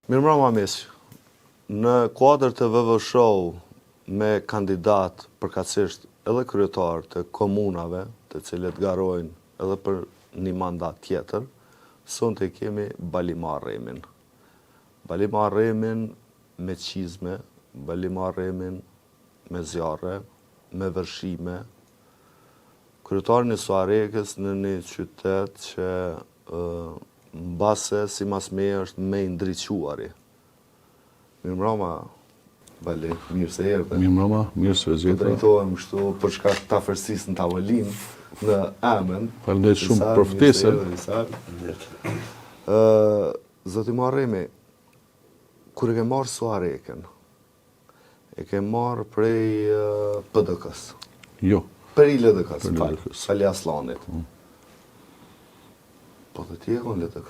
Mirëmbrëma Mesh. Në kuadër të VVSH-u me kandidat përkatësisht edhe kryetar të komunave, të cilët garojnë edhe për një mandat tjetër, sonte kemi Balimar Remin. Balimar Remin me qizme, Balimar Remin me zjarre, me vërshime, kryetarin e Suarekës në një qytet që mbase si mas me është me ndriquari. Mirëmbrëma, Bali, mirë se erdhe. Mirëmbrëma, mirë se vëzhgjeta. Po drejtohem kështu për shkak të afërsisë në tavolinë në Emën. Faleminderit shumë për ftesën. Zoti Remi, kur e ke marrë Suarekën, e ke marrë prej PDK-s? Jo. Prej LDK-s, Sali Aslanit. Po dhe ti e kon LDK.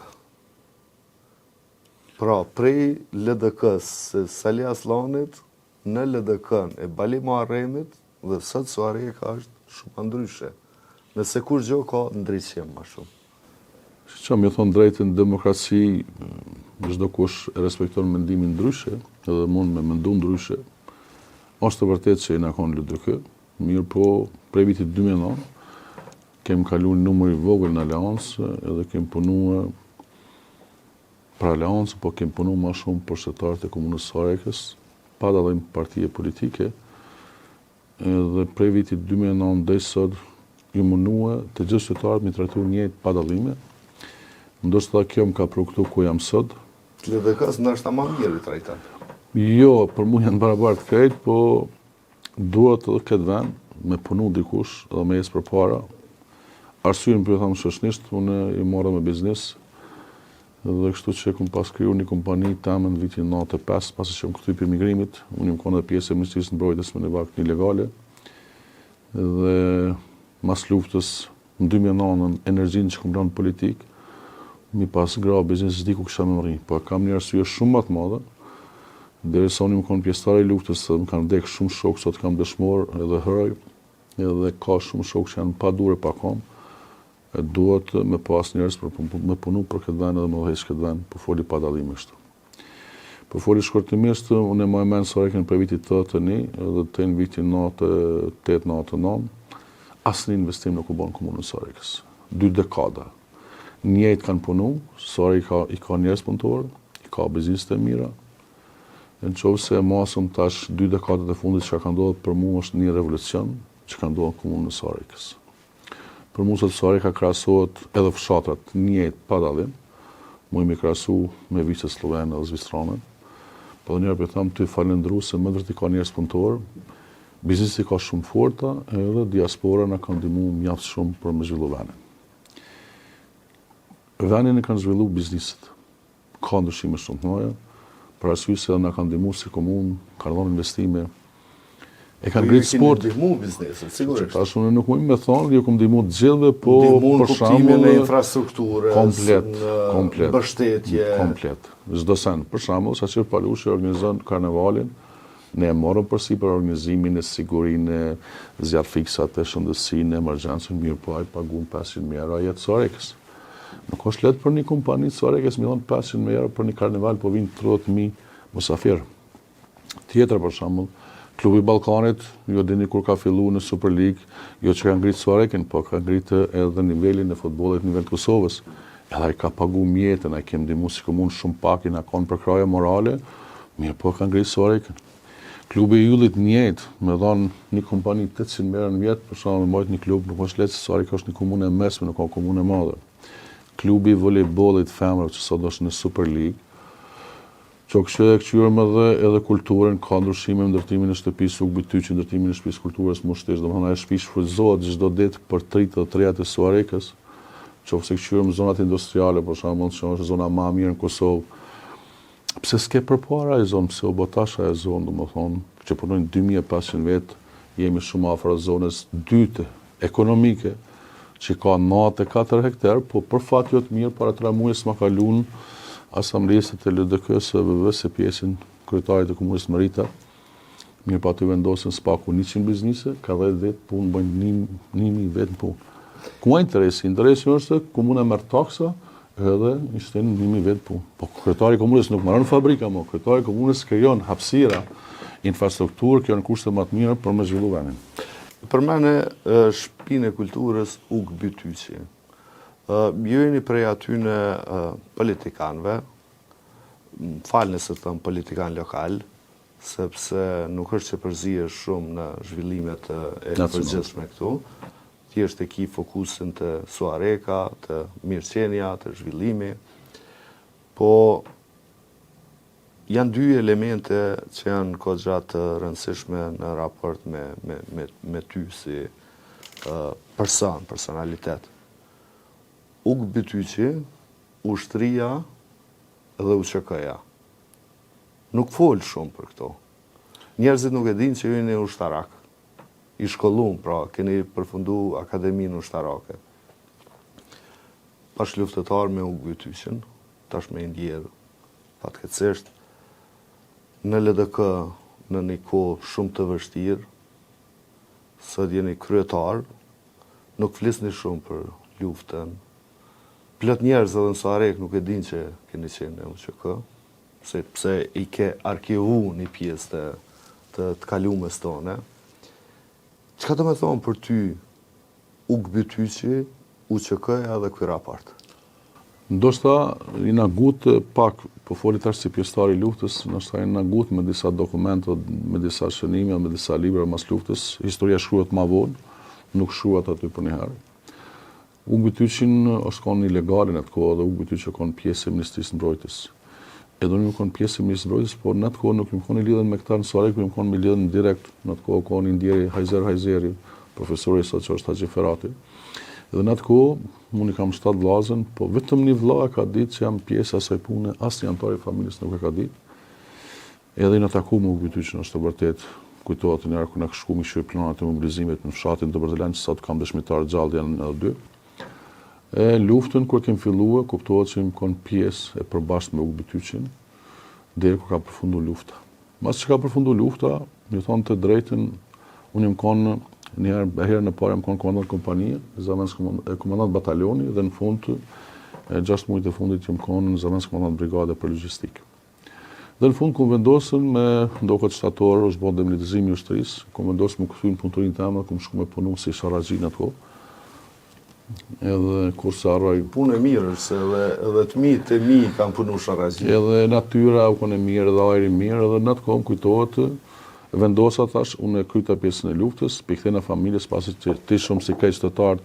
Pra, prej LDK-s, Sali Aslanit, në LDK-n e Balimar Remit, dhe sot Suareka është shumë ndryshe. Nëse kur gjo ka ndryshim ma shumë. Që më thonë drejtën, demokraci, çdo kush e respekton mendimin ndryshe, edhe mund me mendu ndryshe. Është të vërtet që e na kon LDK, mirë po, prej vitit 2009, kem kalu një numër i vogël në aleancë, edhe kem punuar për aleancë, po kem punuar ma shumë për shtetarët e komunës Suarekës, pa dallim partije politike, edhe prej vitit 2009 deri sot ju mundua të gjithë shtetarët mi trajtu njëjtë pa dallime. Ndoshta kjo më ka pru këtu ku jam sot. LDK-s ndoshta më mirë i trajton. Jo, për mua janë barabartë krejt, po duhet edhe këtë vend me punu dikush edhe me ecë përpara. Arsyen për thamë shoqërisht, unë i morra me biznes, dhe kështu që kum pas kriju një kompani tamë në vitin 95, pasi që më këthy për migrimit, unë im konë dhe pjesë e Ministrisë Mbrojtjes me një vakt ilegale, dhe mas luftës në 2009 në energjinë që kum lanë politik, mi pas gra biznes s'di ku kisha me mëri, po kam një arsye shumë më të madhe, derisa unë im konë pjesëtare i luftës, më kanë vdek shumë shok, sot kam dëshmor edhe hëroj, edhe ka shumë shok që janë pa dure pa kom, duhet me pas njerëz për me punu për këtë vend edhe me dheq këtë vend, po foli pa dallime kështu. Po foli shkurtimisht, unë e mojë menë Suarekën për vitit 81 edhe të në vitin 98-99, asë një investim nuk u bon komunën Suarekës. 2 dekada. Njëjtë kanë punu, Suareka i ka njerëz punëtor, i ka biznis të mira. Në qovë se masëm tash 2 dekadat e fundit që ka ndodhur për mua është një revolucion që ka ndodhur komunën Suarekës. Për mu se Suareka krahasohet edhe fshatrat njëjtë pa dallim, mu imi krahasu me vice slovene dhe zvistrane. Po dhe njerë për thamë të falendru se më vërtet ka njerëz punëtor, biznesi ka shumë forta, edhe diaspora na ka ndihmu mjaft shumë për me zhvillu venin. Venin e kanë zhvillu bizniset, ka ndryshime shumë të mëdha, për arsye se na kanë ndihmu si komunë, kanë dhënë investime. E kanë ngritë sport. Ndihmu biznesin, sigurisht. Tash unë nuk mund të thonë, jo kum ndihmu të gjithëve, po për shembull në infrastrukturë, komplet, mbështetje. Komplet. Çdo send. Për shembull, Saqir Palushi organizon karnevalin, ne e morëm përsipër organizimin e sigurinë, zjarr fiksat, e shëndetësinë, emergjencën, mirë po ai paguon 500.000 euro jetë Suarekës. Nuk është lehtë për një kompani Suarekës mi dhon 500.000 euro për një karneval, po vinë 30.000 musafir. Tjetër për shembull, Klubi Ballkanit, jo dini kur ka fillu në Super League, jo që ka ngritë Suarekën, po ka ngritë edhe nivelin e futbollit në nivel të Kosovës. Edhe ai ka pagu mjetën, ai kem ndihmu si komunë shumë pak i na kanë për kraje morale, mirë po ka ngritë Suarekën. Klubi i Yllit njëjtë, me dhënë një kompani 800.000 euro në vjet, për shembull mbajt një klub, nuk është lehtë se Suareka është një komunë e mesme, nuk ka komunë e madhe. Klubi i volejbollit femrave që sot është në Super League, që kështë e këqyrëm edhe kulturën, ka ndryshime në ndërtimin e shtëpisë rrugë Bytyqi, ndërtimin e shtëpisë kulturës Mushtesh, domethënë ajo shtëpi shfrytëzohet çdo ditë për tritë dhe trejat e Suarekës, qofse këqyrëm zonat industriale, për shembull, që është zona më e mirë në Kosovë. Pse s'ke përpara e zonë, pse u botash ajo zonë, domethënë, që punojnë 2500 vjet, jemi shumë afër zonës dytë ekonomike, që ka 94 hektar, po për fat jo të mirë para 3 muaj s'ma kalun asamblesët e LDK-s së VV se pjesën kryetarit të komunës Merita. Mirë pa të vendosin s'paku 100 biznise, ka 10 vetë punë, bëjnë 1000 vetë në punë. Ku interesi? Interesi është se komuna merr taksa edhe ishte në ndihmi vetë punë. Po kryetari i komunës nuk marrën fabrika, mo kryetari i komunës krijon hapësira, infrastrukturë, krijon kushte më të mira për me zhvillu vendin. Për mene, shtëpinë e kulturës Ug Bytyqi. Ju jeni prej atyne politikanëve, falë nëse të thëmë politikan lokal, sepse nuk është që përzihe shumë në zhvillimet e përgjithshme këtu. Thjesht e ki fokusin të Suareka, të mirëqenia, të zhvillimi. Po, janë dy elemente që janë kogja të rëndësishme në raport me ty si personalitet. Ug Bytyqi, ushtria dhe UÇK-ja. Nuk folë shumë për këto. Njerëzit nuk e dinë që ju jeni ushtarak. I shkollum, pra, keni përfundu akademinë ushtarake. Pash luftetar me Ug Bytyqin, tash me indjedhë, fatkeqësisht, në LDK në një kohë shumë të vështirë, sot jeni kryetar, nuk flisni shumë për luftën. Plot njerëz edhe në Sarek nuk e dinë që keni qenë në UÇK, sepse i ke arkivu një pjesë të kalumes tone. Çka do me thonë për ty Ug Bytyqi, UÇK-ja dhe ky raport? Ndoshta jena gutë pak, po foli tash si pjesëtar i luftës, ndoshta jena gutë me disa dokumente, me disa shënime, me disa libra mas luftës. Historia shkruhet ma vonë, nuk shkruhet aty për një herë. Ug Bytyqin është konë ilegale në atë kohë dhe Ug Bytyqi konë pjesë e Ministrisë Mbrojtës. Edhe nuk konë pjesë e Ministrisë Mbrojtës, por në atë kohë nuk më konë i lidhen me këta në Sarek, më konë i lidhen direkt, në atë kohë konë i ndjeri Hajzeri, profesori sot që është Haxhi Ferati. Edhe në atë kohë, unë i kam 7 vllazën, po vetëm një vlla ka ditë që jam pjesë asaj pune, asnjë antar i familjes nuk e ka ditë. Edhe në taku me Ug Bytyqin është të vërtet, kujtohet një herë kur na shkuam i shoj planat e mobilizimit në fshatin të Bërtëlan, që sot kam dëshmitar gjallë janë edhe dy. Luftën kur kem filluar, kuptohet që më konë pjesë e përbashkët me Ug Bytyqin, deri kur ka përfundu lufta. Mas që ka përfundu lufta, një thonë të drejtën, unë më konë një herë në parë më konë komandant kompanije, komandant batalioni, dhe në fund, 6 muajt e fundit që më konë zamens komandant brigade për logjistikë. Dhe në fund, ku vendosën me ndokët shtatorë, është bërë demilitarizimi i ushtrisë, ku vendosën më këthy në punëtorin të emë, ku më shku me punu si Sharaxhi në atë kohë. Edhe kur sa arroj... Punë e mirë, se edhe të mi kanë punu Sharaxhi. Edhe natyra u konë e mirë, edhe ajri mirë, edhe në atë kohë më kujtohet, vendosa tash, unë e kryta pjesën e luftës, pikthena familjes, pasi që ti shumë si kaj qytetarët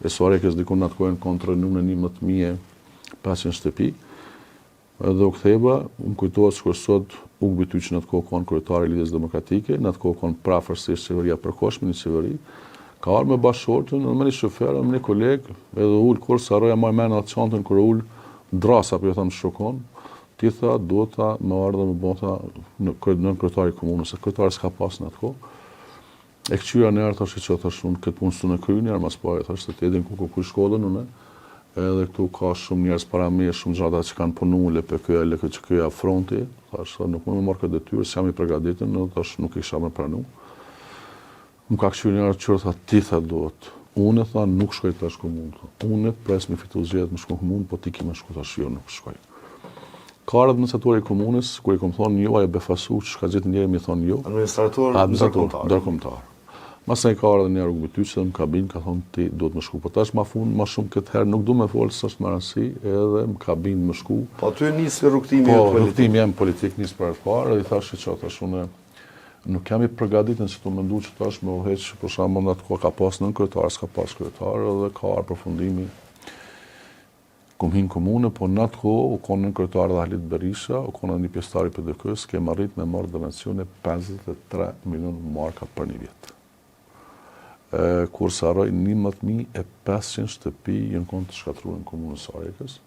e Suarekës dikun në atë kohën kontra nënë 11.500 shtëpi. Edhe u ktheva, më kujtohet që sot Ug Bytyqi në atë kohë konë kryetari i Lidhjes Demokratike, në atë kohë konë prafërsisht qeveria përkohshme, një qeveri. Ka arë me bashkëshortën, me një shofer, me një kolegë, edhe ullë kur sa roja maj mena atë qantën, kër ullë drasa, për jo thamë shokon, ti tha, do ta me ardhe dhe me bota në kryetari komunës, se kryetari s'ka pas në atë kohë. E këqyra në erë thashtë që thashtë unë këtë punë së në kryjë njerë, mas pare thashtë të edhin ku kuj shkollën unë, edhe këtu ka shumë njerës para me, shumë gjata që kanë punu, LPK, LKQ-ja fronti, thashtë nuk më marrë këtë detyrë, s'jam i përgatitur, thashtë nuk isha me pranu. Më ka këshu njërë qërë, tha, ti tha duhet. Unë tha, nuk shkoj tash komunë. Unë pres me fitu zgjedhjet me shku komunë, po ti ki me shku tash jo, nuk shkoj. Ka ardhë administratori i komunës, kur i kom thonë jo, a e befasu, që ka gjithë njëri mi thonë jo. Administrator dërkombëtar. Masaj ka ardhë një Ug Bytyqi dhe më kabinë, ka thonë ti duhet me shku. Po tash ma funë, ma shumë këtë herë, nuk du me folë së është më rëndësi, edhe më kabinë me shku. Po ty nisë rrugtimi politik. Po, rrugtimi jam politik nisë për e parë, edhe i thashë që tash unë nuk jam i përgatitën që të mendu që tash me uheq, për shembull në atë kohë ka pas nën kryetar, s'ka pas kryetar, edhe ka arë përfundimi kum hinë komune, po në atë kohë u konë nën kryetar dhe Halit Berisha, u konë një pjesëtar i PDK-s, kem arrit me marrë donacione 53 milion marka për një vjetë. Kur sa arroj 11.500 shtëpi jënë konë të shkatruar në komunën Sarekës.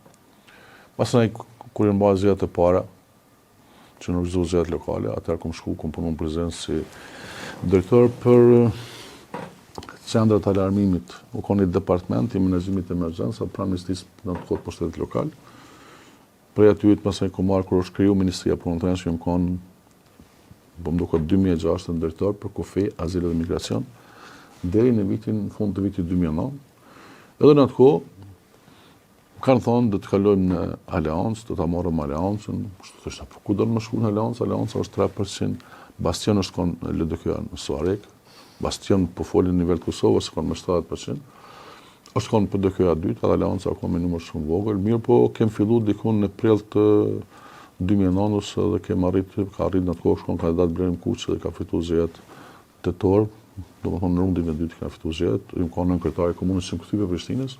Pastaj kur janë bërë zgjedhjet e para, që në organizohet zgjedhjet lokale, atëherë kom shku, kom punu në prezencë si drejtor për qendrat alarmimit. U konë një departament i menaxhimit të emergjencës pranë Ministrisë në të kohë pushtetit lokal. Prej aty pastaj kom marrë kur është kriju Ministria Punës së Brendshme, jam konë, po më duket 2006 drejtor për kufi, azil dhe migracion, deri në fund të vitit 2009. Edhe në atë kohë Kanë thonë do të kalojmë në aleancë, do ta marrëm aleancën. Thoshta, po ku do të më shkojnë aleancë? Aleanca është 3%, Bastion është konë LDK në Suarek, Bastion po folin në nivel të Kosovës, konë me 70%. Është konë PDK-a dytë, edhe aleanca konë me numër shumë vogël. Mirë po, kem fillu dikun në prill të 2009-ës dhe ka arrit në të kohë shkon kandidat Blerim Kuçi dhe ka fitu zgjedhjet tetor, domethënë në rundin e dytë ka fitu zgjedhjet, im ka nën kryetari i komunës së Kthyer Prishtinës.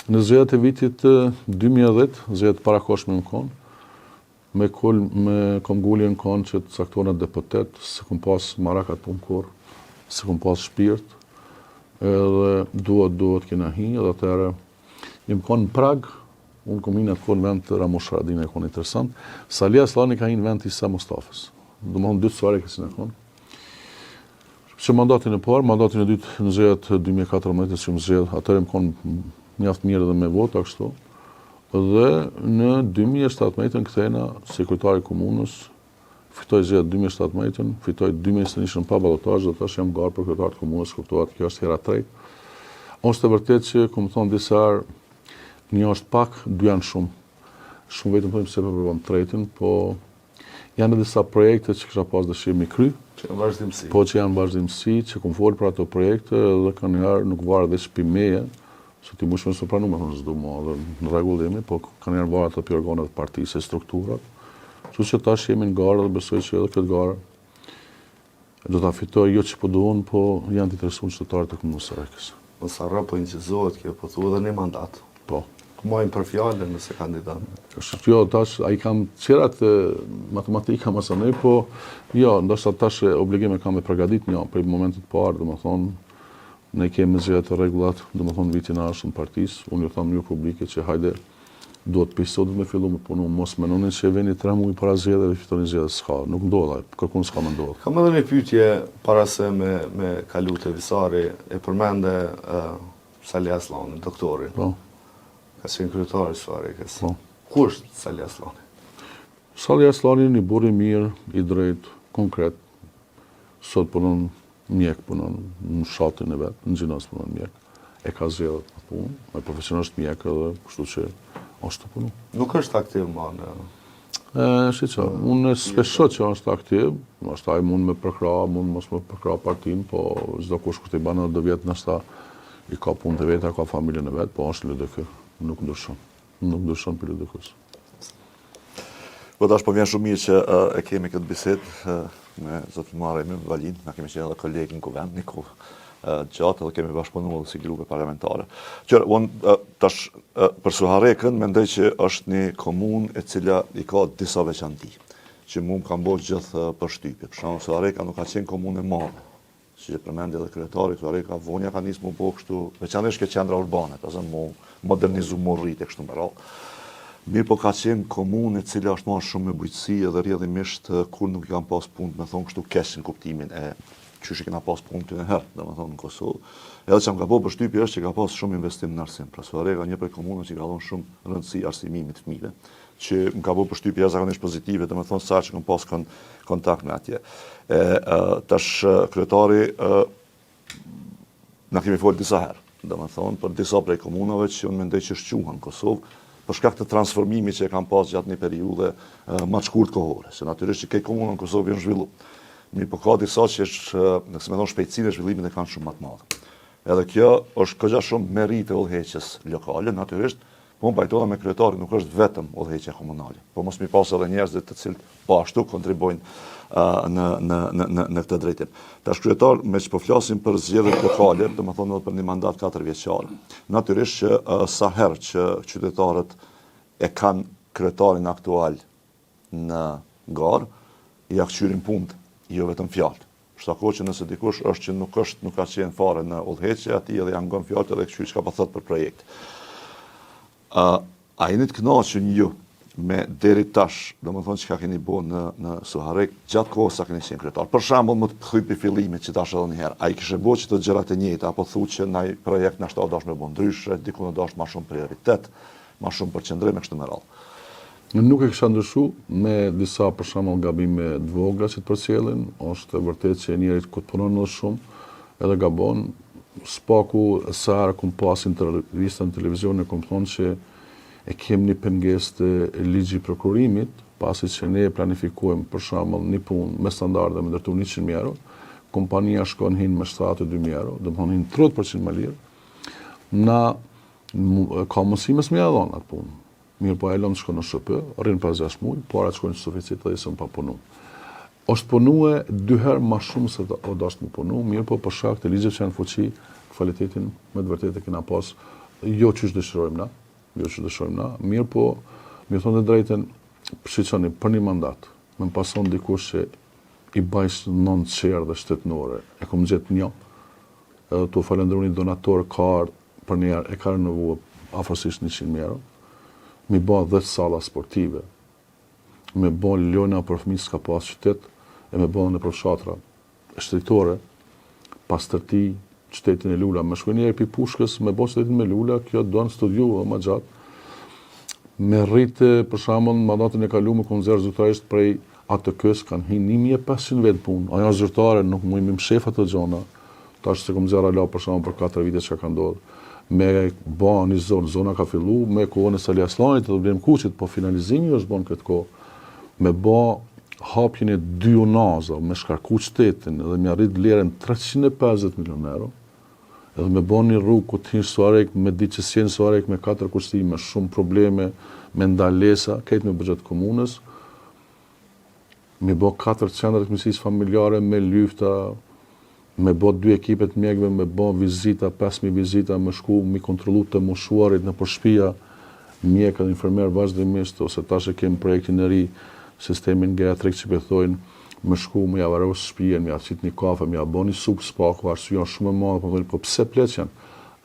Në zgjedhjet e vitit 2010, zgjedhjet parakohshme më konë, me komgulljen konë që të caktohen deputet, se kom pas marakat punë kur, se kom pas shpirt, edhe duhet kena hi, edhe atëherë im konë në Prag, unë kom hinë atë kohë në vend të Ramush Haradinaj e konë interesant, Salia Slani ka hinë vend të Isa Mustafës. Do më thonë 2 suare kësin e konë. Që mandatin e parë, mandatin e dytë në zgjedhjet 2014 që më zgjedh, atëherë më konë mjaft mirë edhe me vota kështu. Dhe në 2017 kthehena sekretari i komunës, fitoj zgjedhjet 2017, fitoj 2021 pa ballotazh dhe tash jam garë për kryetar të komunës, kuptohet kjo është hera e tretë. Është e vërtetë që, comme thonë disa herë, një është pak, 2 janë shumë. Shumë vetëm thojmë se përpërvam tretin, po janë disa projekte që kisha pas dëshirë mi kry. Që janë vazhdimësi. Po që janë vazhdimësi, që kom folë për ato projekte dhe kanë njerë nuk varë dhe shpi meje, se ti mushme së pranu me thonë zdu ma dhe në regullimi, po kanë njerë varë ato për organet partisë e strukturat. Që tash jemi në garë dhe besoj që edhe këtë garë do ta fitoj jo që po duon, po janë të interesuar qytetarët e komunës së Rekës. Mos harro po incizohet kjo, po thua edhe një mandat. Po. Mojnë për fjallën nëse kandidat. Jo, tash, a i kam qerat matematika masanej, po jo, ndoshta tash obligime kam me përgadit një, për i momentit parë, dhe më thonë, ne kemi zgjedhjet e rregullat, dhe më thonë vitin arshëm partisë, unë ju thamë një publike që hajde, duhet pisot me fillu me punu, mos menonin që e veni 3 muaj para zgjedhjeve dhe fitoni zgjedhjet s'ka, nuk ndodha, kërkun s'ka më ndodhë. Kam edhe një pyetje para se me kalu te Visari, e përmende Sali Aslani, doktorin. Po. Ka qenë kryetari i Suarekës. Po. Ku është Sali Aslani? Sali Aslani një burr i mirë, i drejtë, konkret. Sot punon mjek, punon në fshatin e vet, në Xhinos punon mjek. E ka zgjedhur të punë, me profesionisht mjek edhe kështu që është të punu. Nuk është aktiv ma në... Unë s'peshoj që është aktiv, është ai mund me përkra, mund mos me përkra partinë, po çdo kush kur të banë do vjet nështë i ka punë të veta, ka familjen e vet, po është LDK, nuk ndryshon. Nuk ndryshon për LDK-s. Po tash po vjen shumë mirë që e kemi këtë bisedë me zotin Muharrem Valin, na kemi qenë edhe kolegë në kuvend, një kohë gjatë dhe kemi bashkëpunuar si grupe parlamentare. Që unë tash për Suharekën mendoj që është një komunë e cila i ka disa veçanti, që mu më kam bërë gjithë përshtypje. Për shembull, Suhareka nuk ka qenë komunë e madhe, si që përmendi edhe kryetari, Suhareka vonja ka nisë mu bërë kështu, veçanërisht ke qendra urbane, pastaj mu modernizu, mu rritë kështu me radhë. Mirë po ka qenë komunë e cila është marrë shumë me bujqësi edhe rrjedhimisht kur nuk i kanë pas punë, me thonë kështu keq në kuptimin e qysh i kena pas punë të në herë, dhe më thonë në Kosovë. Edhe që më ka po përshtypje është që ka pas shumë investim në arsim. Pra Suareka një prej komunës që ka dhonë shumë rëndësi arsimimit të fëmijëve, që më ka po përshtypje jashtëzakonisht pozitive, dhe më thonë sa që kam pas kontakt me atje. Tash kryetari na kemi folë disa herë, dhe më thonë për disa prej komunave që unë mendoj që shquhen në Kosovë, për shkak të transformimit që e kam pas gjatë një periudhe më të shkurt kohore, se natyrisht që këto komuna në Kosovë janë zhvilluar. Mirë po ka disa që është, nëse me thonë shpejtësinë e zhvillimit e kanë shumë më të madhe. Edhe kjo është këgja shumë merit e udhëheqjes lokale, natyrisht, po më pajtohem me kryetarin, nuk është vetëm udhëheqja komunale, po mos mi pas edhe njerëzit të cilët po ashtu kontribojnë në këtë drejtim. Tash kryetar, me që po flasim për zgjedhjet lokale, do të thonë edhe për një mandat 4 vjeçar. Natyrisht që sa herë që qytetarët e kanë kryetarin aktual në garë, ja kçyrin punët, jo vetëm fjalë. Shtako që nëse dikush është që nuk ka qenë fare në udhëheqje, atij edhe janë ngon fjalët edhe kçyr çka po thot për projekt. A jeni të kënaqur ju me deri tash, domethënë çka keni bën në Suharek gjatë kohës sa keni qenë kryetar? Për shembull, më të thypi fillimit që tash edhe një herë, ai kishte bërë çdo gjërat e njëjta apo thuçi që ndaj projekt na shto dash me bën ndryshe, diku na dash më shumë prioritet, më shumë përqendrim me kështu me radhë. Nuk e kisha ndryshu me disa për shembull gabime të vogla që të përcjellin, është e vërtetë që njëri kur punon më shumë edhe gabon, spaku sa herë kum pas intervista në televizion e kum thonë që e kemi një pengesë të ligji prokurimit, pasi që ne planifikojmë për shembull një punë me standarde me ndërtu 100.000 euro, kompania shkon hin me 72.000 euro, do të thonë hin 30% më lirë, na ka mundësi më smia dhon atë punë. Mirë po e lëmë të shkon në SHP, rrin pas 6 muaj, para të shkojnë në suficit dhe isëm pa punu. Është punue 2 herë më shumë se o dashtë më punu, mirë po për shkak të ligjet që janë fuqi, kvalitetin me të vërtetë kena pas, jo që dëshirojmë na, mirë po, mirë thonë të drejten, shqyqoni, për një mandat, me më pason dikush që i bajsh 9 qerë dhe shtetënore, e kom gjetë një, edhe të falendru një donator për një e ka renovuar afërsisht 100.000 euro, mi ba 10 sala sportive, me ba lojna për fëmijë s'ka pas qytet, e me ba në përfshatra shtritore, pas tërti qytetin e Lula, me shkojnë njerë pi Pushkës, me ba qytetin me Lula, kjo do në studiu dhe ma gjatë, me rritë për shembull mandatin e kaluar me konzervë zyrtarisht prej ATK-s kanë hin 1500 vet punë. Ajo zyrtare nuk mund më mshef ato gjona. Tash se konzerva la për shembull për 4 vite çka ka ndodhur. Me ba një zona ka fillu, me kohën e Sali Aslanit dhe Vlem Kuçit, po finalizimi është bën këtë kohë. Me ba hapjen e 2 unaza, me shkarku qytetin dhe me arrit vlerën 350 milionë euro. Edhe me ba një rrugë ku t'hinsh Suarek, me ditë që s'jen Suarek me 4 kushtime, shumë probleme, me ndalesa, këtë me buxhet komunës, me ba 4 qendra të mësisë familjare me lyfta, me ba 2 ekipet mjekve, me ba vizita, 5.000 vizita, me shku, me kontrollu të moshuarit në përshpia, mjekë dhe infermer vazhdimisht, ose tash e kemë projektin e ri, sistemin geriatrik që pëthojnë, me shku, me javaros shpijen, me jaqit një kafe, me jabon një sup spaku, arsye janë shumë e madhe, po pse pleq janë?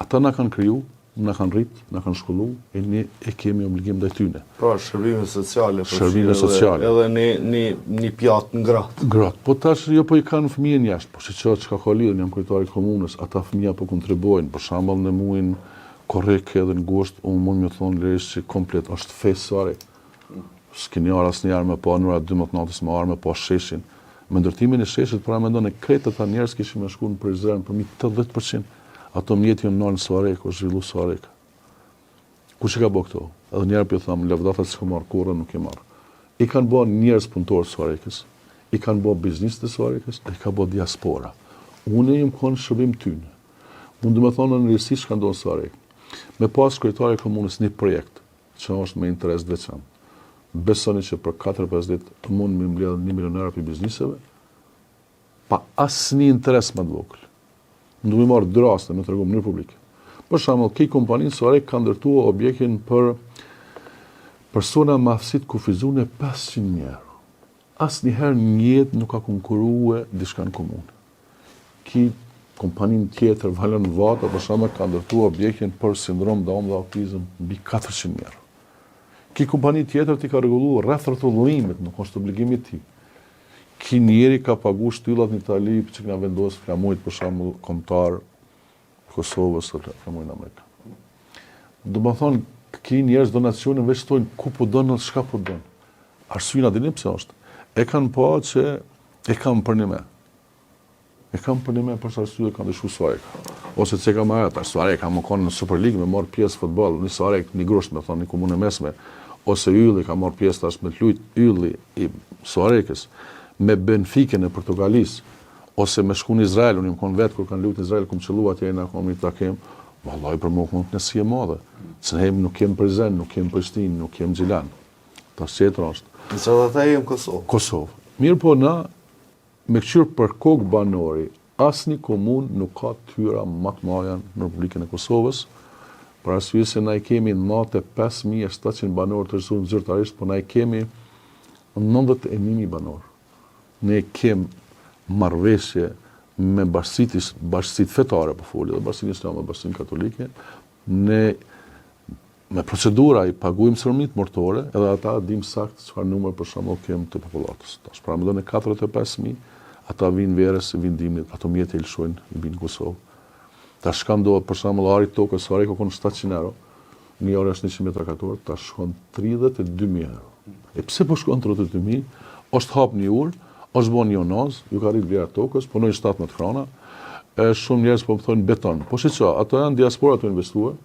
Ata na kanë kriju, na kanë rrit, na kanë shkollu, e ne e kemi obligim ndaj tyne. Pra, shërbime sociale, Shërbime sociale. Edhe një pjatë ngratë. Gratë, po tash jo po i kanë fëmijën jashtë, po çka ka lidhën, jam kryetari i komunës, ata fëmija po kontribuojnë, për shembull në muin korrek edhe në gusht, unë mund më thonë lirisht që komplet është fesare. S'keni arë asnjëherë me pa nëra 12 natës me arë me pa sheshin. Me ndërtimin e sheshit, para mendon e kretë ta njerëz kishin me shku në Prizren për mi 80%. Ato mjeti janë nërë në Suarek, është zhvillu Suarek. Kush e ka bë këto? Edhe njerë për thamë, lavdatat s'ka marrë kurrë, nuk e marrë. I kanë bë njerëz punëtorë Suarekës, i kanë bë biznis të Suarekës, i ka bë diaspora. Unë jam konë shërbim tyne. Unë do të thonë në rësi që ka ndonë Suarek. Me pas kryetari i komunës një projekt, që është me interes veçantë. Besoni që për 4-5 ditë mund me mbledh 1 milioner për bizniseve, pa asnjë interes më të vogël. Ndu mi marrë draste me të regu mënyrë publike. Për shembull, këj kompaninë Suarek ka ndërtuar objektin për persona me aftësitë kufizune 500.000 euro. Asnjëherë në jetë nuk ka konkurruar diçka në komunë. Ki kompaninë tjetër Valon Vata për shembull ka ndërtuar objektin për sindrom Down dhe autizëm mbi 400.000 euro. Ki kompani tjetër ti ka rregulluar rreth rrotullimit, nuk është obligimi i tij. Ki njeri ka pagu shtyllat në Itali që na vendos flamujt për shembull kombëtar Kosovës ose flamujt në Amerikë. Do të thonë ki njerëz donacione investojnë ku po don, çka po don. Arsyeja dini pse është. E kanë pa që e kanë për një me. E kanë për një me për arsye kanë dëshuar Suarek. Ose çka ka marrë ata Suarek ka më konë në Super League me marr pjesë futboll, në Suarek një grosht me thonë në komunë mesme. Ose Ylli ka marrë pjesë tash me të lut Ylli i Suarekës me Benfica në Portugalis, ose me shku në Izrael, unë jam kon vetë kur kanë luajtur Izrael, kom qelluar atje na komi takim, vallahi për mua kanë nësi e madhe. Se ne nuk kem Prizren, nuk kem Prishtinë, nuk kem Gjilan. Tash çetër është. Nëse ata jem Kosovë. Kosovë. Mirë po na me këqyr për kokë banori, asnjë komunë nuk ka tyra më të mëdha në Republikën e Kosovës. Për arsye se na i kemi në natë 5700 banorë të rëzuar zyrtarisht, po na i kemi 91.000 banorë. Ne kem marrëveshje me bashkësitë fetare, po foli, dhe bashkësinë islame, bashkësinë katolike. Ne me procedura i paguajmë sërmit mortore, edhe ata dim sakt çfarë numër për shembull kem të popullatës. Tash pra më në 45.000, ata vinë verës, vinë dimnit, ato mjetë e lëshojnë, vinë në Kosovë. Tash shka ndodhë, për shembull, ari tokës, ari ka konë 700 euro, një orë është 100 metra katorë, tash shkon 32.000 euro. E pse po shkon 32.000? Është hap një urë, është bon një onaz, ju ka rritë vlerë tokës, punojnë 17 krana, shumë njerëz po më thonë beton. Po shiqo, ato janë diaspora të investuar,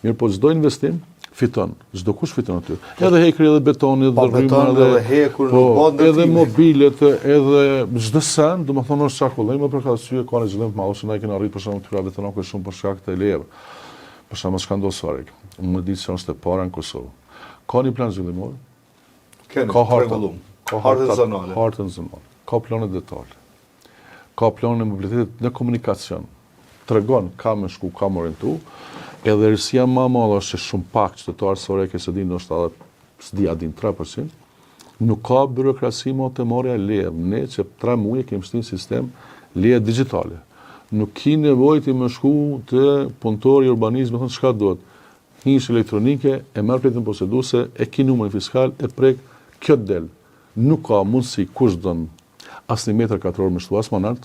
mirë po çdo investim fiton. Çdo kush fiton aty. Edhe hekri edhe betoni, edhe rryma, edhe hekur, edhe mobilet, edhe çdo sen, domethënë është çarkullim, për këtë arsye ka një zhvillim të madh, që ne kemi arritur për shkak të këtyre vetonave shumë për shkak të elevëve. Për shkak çka ndodh Suarek. Më di se është e para në Kosovë. Ka një plan zhvillimor. Ka hartën zonale. Ka plane detale. Ka plane mobilitetit në komunikacion. Tregon ka më shku, ka më orientu. Edhe rësia më e madhe është se shumë pak qytetarë Suareke se din ndoshta s'di 3%. Nuk ka birokraci më të marrja leje. Ne që 3 muaj kemi shtin sistem leje digjitale. Nuk ki nevojë të më shku të punëtori urbanizmi, thonë çka duhet. Hish elektronike, e merr pritën poseduese, e ki numrin fiskal, e prek, kjo del. Nuk ka mundësi kush don as 1 metër katror më shtu as më nalt,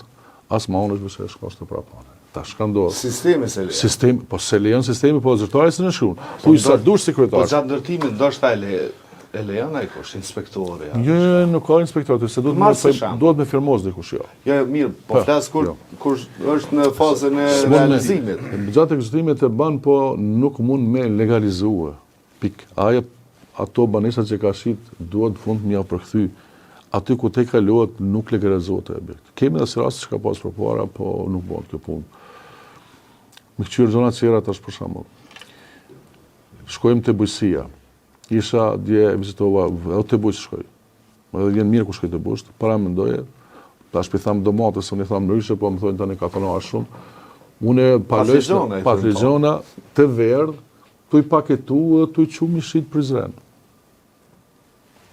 as më onë është se shkosh të prapane. Tash ka ndodhur. Sistemi se lejon. Sistemi, po se lejon sistemi, po zyrtari s'e shkruan. Thuaj sa dush sekretar. Po gjatë ndërtimit ndoshta e lejon ai kush, inspektori. Jo, nuk ka inspektor, se duhet me firmos dikush jo. Jo, mirë, po flas kur është në fazën e realizimit. Gjatë ekzistimit e bën, po nuk mund me legalizue. Pik. Ato banesat që ka shit duhet fund më ia përkthy. Aty ku te kalohet nuk legalizohet e objekt. Kemi edhe raste që ka pas përpara, po nuk bëhet kjo punë. Me këqyrë zona qera tash për shembull. Shkojmë te bujësia. Isha dje vizitova edhe te bujës shkoj. Edhe vjen mirë ku shkoj te bujës, para mendoje. Tash i tham domates, unë i tham ndryshe, po më thonë tani ka tonë shumë. Unë patligjona të verdh, tu i paketu, tu i çumi shit Prizren.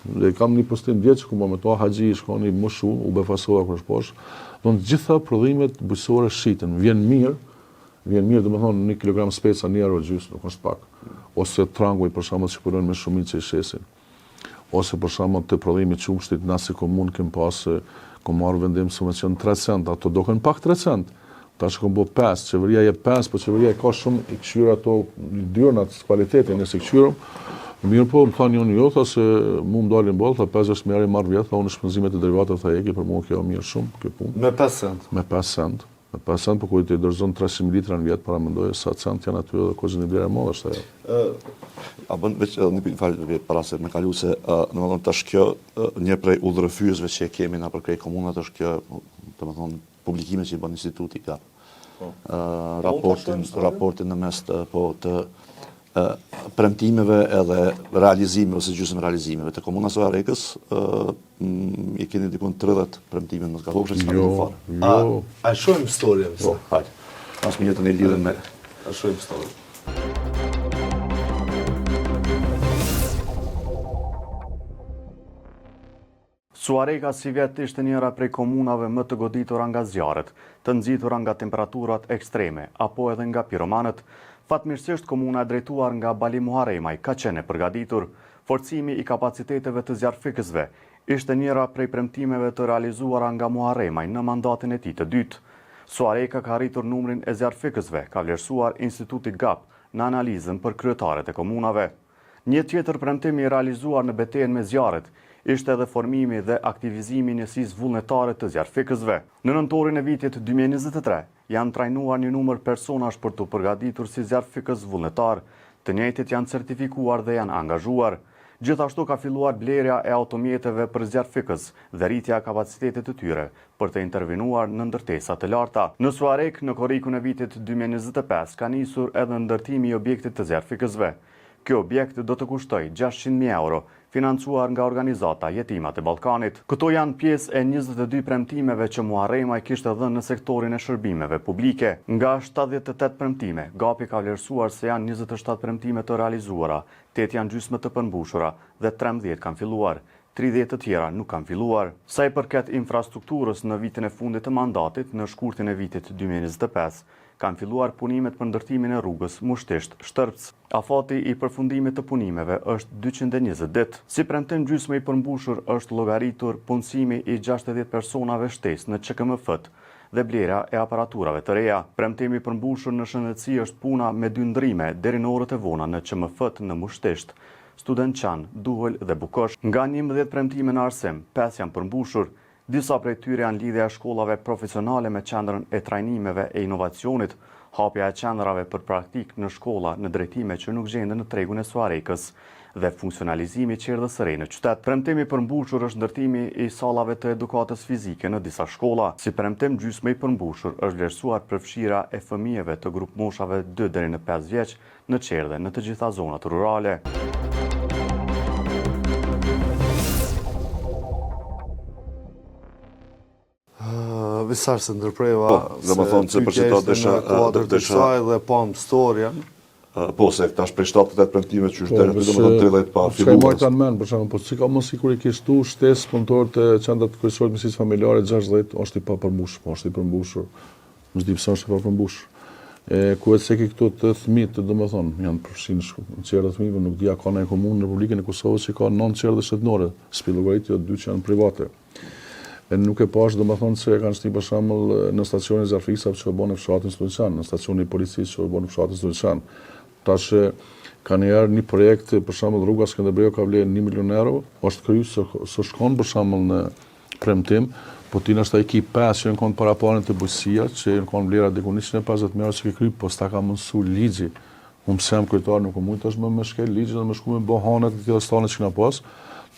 Dhe kam një postim vjeç ku më to haxhi shkoni më shumë, u befasova kur shposh. Do të gjitha prodhimet bujësore shiten, vjen mirë domethënë 1 kilogram speca 1 euro gjys, nuk është pak. Ose tranguj për shembull që punojnë me shumicë që i shesin. Ose për shembull të prodhimit qumshtit na si komunë kem pas ku marr vendim subvencion 3 cent, ato doken pak 3 cent. Tash kom bë 5, qeveria jep 5, po qeveria ka shumë i këshyra ato dyrnat cilëtetin nëse këshyrom. Mirë po, më thani unë jo, tha se mu më dalin bollë, tha 50 mijë marr vjet, tha unë shpenzimet e derivateve tha eki, për mua kjo mirë shumë, kjo punë. Me 5 cent. Me 5 cent. Me 5 cent, po kujtë i dorëzon 300 litra në vjet, para mendoje sa cent janë aty edhe kozën e blerë e madhe është ajo. A bën veç një pyetje falë para se me kalu se domethënë tash kjo një prej udhërrëfyesve që kemi na për krejt komunat është kjo domethënë publikimet që i bën instituti GAP. Raportin në mes të premtimeve edhe realizimeve ose gjysmë realizimeve të komunës së Suarekës i keni dikun 30 premtime në zgabofshë që kanë fare. Jo. A shohim historinë? Po, hajde. As më jetën e lidhën me a shohim historinë. Suareka si vjet ishte njëra prej komunave më të goditura nga zjarret, të nxitura nga temperaturat ekstreme apo edhe nga piromanët. Fatmirësisht komuna e drejtuar nga Bali Muharremaj ka qenë e përgatitur. Forcimi i kapaciteteve të zjarrfikësve ishte njëra prej premtimeve të realizuara nga Muharremaj në mandatin e tij të dytë. Suareka ka arritur numrin e zjarrfikësve, ka vlerësuar Instituti GAP në analizën për kryetaret e komunave. Një tjetër premtim i realizuar në betejën me zjarret ishte edhe formimi dhe aktivizimi i njësisë vullnetare të zjarrfikësve. Në nëntorin e vitit 2023 janë trajnuar një numër personash për të përgatitur si zjarrfikës vullnetar, të njëjtit janë certifikuar dhe janë angazhuar. Gjithashtu ka filluar blerja e automjeteve për zjarrfikës dhe rritja e kapacitetit të tyre për të intervenuar në ndërtesa të larta. Në Suarek, në korrikun e vitit 2025, ka nisur edhe ndërtimi i objektit të zjarrfikësve. Kjo objekt do të kushtoj 600.000 euro, financuar nga organizata Jetimat e Ballkanit. Këto janë pjesë e 22 premtimeve që Muharremaj kishte dhënë në sektorin e shërbimeve publike. Nga 78 premtime, GAP-i ka vlerësuar se janë 27 premtime të realizuara, 8 janë gjysmë të përmbushura dhe 13 kanë filluar. 30 të tjera nuk kanë filluar. Sa i përket infrastrukturës në vitin e fundit të mandatit, në shkurtin e vitit 2025, kanë filluar punimet për ndërtimin e rrugës Mushtisht-Shtërpc. Afati i përfundimit të punimeve është 220 ditë. Si premtim gjysmë i përmbushur është llogaritur punësimi i 60 personave shtesë në QKMF-t dhe blera e aparaturave të reja. Premtimi i përmbushur në shëndetësi është puna me 2 ndrime deri në orët e vona në QMF-t në Mushtisht, Studentçan, Duhul dhe Bukosh. Nga 11 premtime në arsim, 5 janë përmbushur. Disa prej tyre janë lidhja e shkollave profesionale me qendrën e trajnimeve e inovacionit, hapja e qendrave për praktik në shkolla në drejtime që nuk gjenden në tregun e Suarekës dhe funksionalizimi i qerdhës së re në qytet. Premtimi i përmbushur është ndërtimi i sallave të edukatës fizike në disa shkolla. Si premtim gjysmë i përmbushur është vlerësuar përfshira e fëmijëve të grup moshave 2 deri në 5 vjeç në qerdhe në të gjitha zonat rurale. Visar se ndërpreva dhe më thonë se për që ta në kuadrë të kësaj dhe pam storja. Po, se tash prej 7-8 premtime që është dhe më thonë 30 pa filluar. Ska i marrë të anë menë, për shumë, po si ka mos sikurikisht tu shtesë punëtor të qendrat të kryesorit mësisë familjare 60 është i pa përmbushur, po është i përmbushur. Më zdi pësa është i pa përmbushur. Ku e se ki këto të thmitë, dhe më thonë, janë përfshinë në qerdhe thmitë, nuk dia ka në komunë në Republikën e Kosovës që ka 9 qerdhe shtetënore, spillogarit jo 2 që janë private. Nuk e pash, dhe më thonë se kanë shti për shembull në stacionin Zarfisa që bën në fshatin Studentçan, në stacionin e policisë që bën në fshatin Studentçan. Tash kanë erë një projekt, për shembull rruga Skënderbeu ka vlerë 1 milion euro, është kryer së shkon për shembull në premtim, po ti është ekip 5 që në kanë paraparin të bujësia, që në kanë vlera diku 150.000 euro që ke kryp, po s'ta ka mundsu ligji. Unë pse jam kryetar nuk mund tash më shkel ligjin dhe më shku me bohanet të tilla stane që na pas.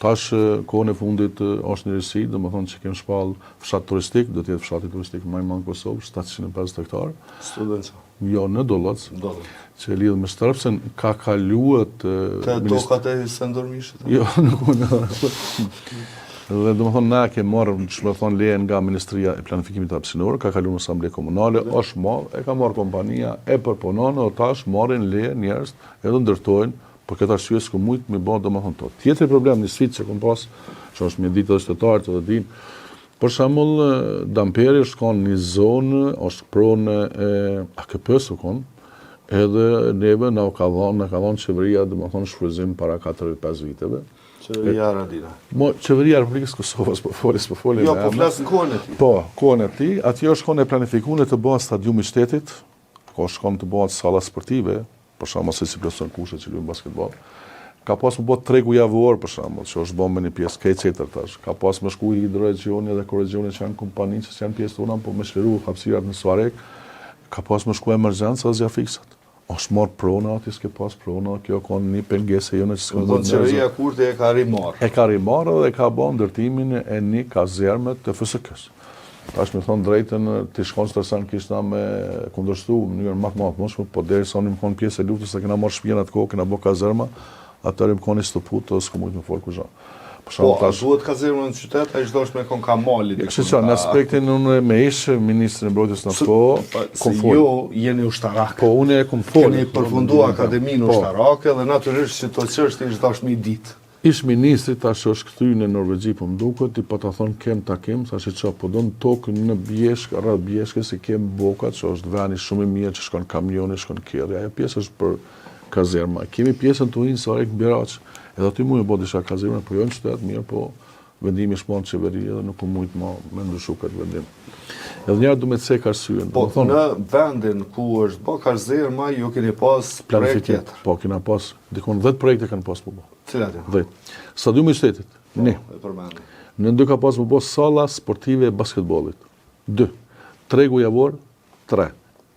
Tash kohën e fundit është një risi, dhe më thonë që kemë shpall fshat turistik, do t'jetë fshati turistik më i madh në Kosovë, 750 hektar. Studentça. Jo, në Doloc, që lidhë me Shtrëpsen, ka kaluat... Të tokat e Sendormishit? Jo, nuk unë. Dhe do më thonë, na ke marrë, që më thonë, leje nga Ministria e Planifikimit Hapësinor, ka kalu në Asamble Komunale, është marrë, e ka marrë kompania, e përpunon, o tash marrin leje njerëz, edhe ndërtojnë, për këtë arsye s'ku mujtë me bërë domethënë to. Tjetër problem një sfidë që kom pas, që është me ditë dhe shtetarët edhe din. Për shembull, Damperi është kanë një zonë, është pronë e AKP-s u kon, edhe neve na ka dhënë qeveria domethënë shfrytëzim para 4-5 viteve. Qeveria Radina. Qeveria e Republikës Kosovës, po folim. Jo, po flas në kohën e tij. Po, kohën e tij, aty është kanë planifikuar të bëhet stadiumi i shtetit, ka shkon të bëhet salla sportive, për shembull se si plotson kushtet që luajnë basketball. Ka pas më bot tregu javor për shembull, që është bën me një pjesë këtë tash. Ka pas më shku hidroregioni dhe korregioni që janë kompani që janë pjesë tona, po më shliru hapësirat në Suarek. Ka pas më shku emergjenca as fiksat. Është marr prona aty s'ke pas prona, kjo ka një pengesë jone që s'ka bën. Qeveria kurti e ka rimar. E ka rimar dhe ka bën ndërtimin e një kazerme të FSK-s. Tash me thonë drejtën të shkon stresan kishna me kundërshtu në mënyrë më të mundshme, po derisa unë më kon pjesë e luftës se kena marrë shtëpinë atë kohë, kena bë kazerma, atëherë më koni stoput ose s'ku mujt më fol kush. Po, duhet kazerma në qytet, ai çdo me kon Kamalit. Kështu në aspektin unë me ish ministrin e mbrojtjes në po, jo jeni ushtarak. Po unë e kom fol. Keni përfunduar akademinë ushtarake dhe natyrisht që to çështje është dashmi i ditë. Ish ministri tash është këthy në Norvegji, po më duket, i po ta thon kem takim, thashë çfarë po don tokë në Bjeshk, rreth Bjeshkës se kem Bokat, që është vani shumë i mirë që shkon kamioni, shkon kerri. Ajo pjesë është për kazerma. Kemi pjesën tuaj në Sarek Biraç. Edhe aty mund të bëj disa kazerma, po jo në qytet mirë, po vendimi është marrë qeveri dhe nuk mund më me ndryshu këtë vendim. Edhe njëra du me të cek arsyen. Po, në vendin ku është bë kazerma, ju keni pas projekt tjetër. Po, kena pas, dikon 10 projekte kanë pas po. Cilat janë? 10. Stadiumi i shtetit. Ne. Në dy ka pas më bë salla sportive e basketbollit. 2. Tregu javor 3.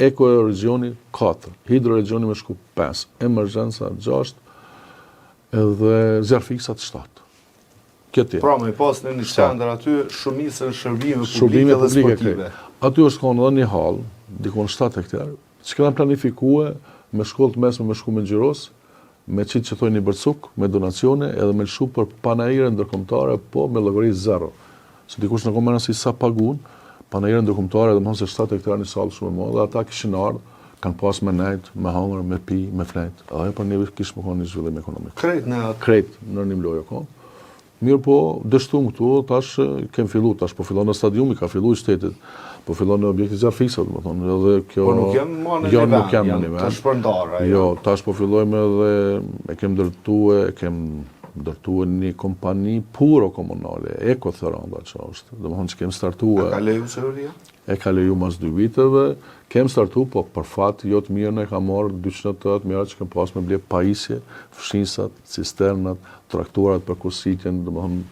Eko regioni 4. Hidro regioni me shku 5. Emergjenca 6. Edhe zjarfiksat 7. Pra me pas në një qendër aty shumicën shërbime publike dhe sportive. Aty është kanë edhe një hall, dikon 7 hektar, që kanë planifikue me shkollë të mesme me shku me Xhiros, me qitë që thojnë një bërcuk, me donacione, edhe me lëshu për panajire ndërkombëtare, po me llogari 0. Se dikush në komena si sa pagun, panajire ndërkombëtare, dhe më thonë se 7 hektar një salë shumë e modhe, dhe ata kishin ardhë, kanë pas me nejt, me hangër, me pi, me flet. Edhe për njëve kishë më konë një zhvillim ekonomik. Krejt në një mlojë konë. Mirë po, dështum këtu, tash kem fillu, tash po fillon në stadiumi, ka fillu i shtetit, po fillon në objekti zjarfiksat, më thonë, edhe kjo... Po nuk jam më në një vend, të shpërndarë. Jo, tash po fillojme edhe, e kem ndërtue një kompani puro komunale, Eko Thëranda që është, dhe më thonë që kem startue... A ka leju qeveria? E ka leju mas 2 viteve, kem startu, po për fat, jo të mirë në ka marrë 280 mjera që kem pas me ble pajisje, fshinsat, cisternat, traktorat për kursitjen, dhe më thonë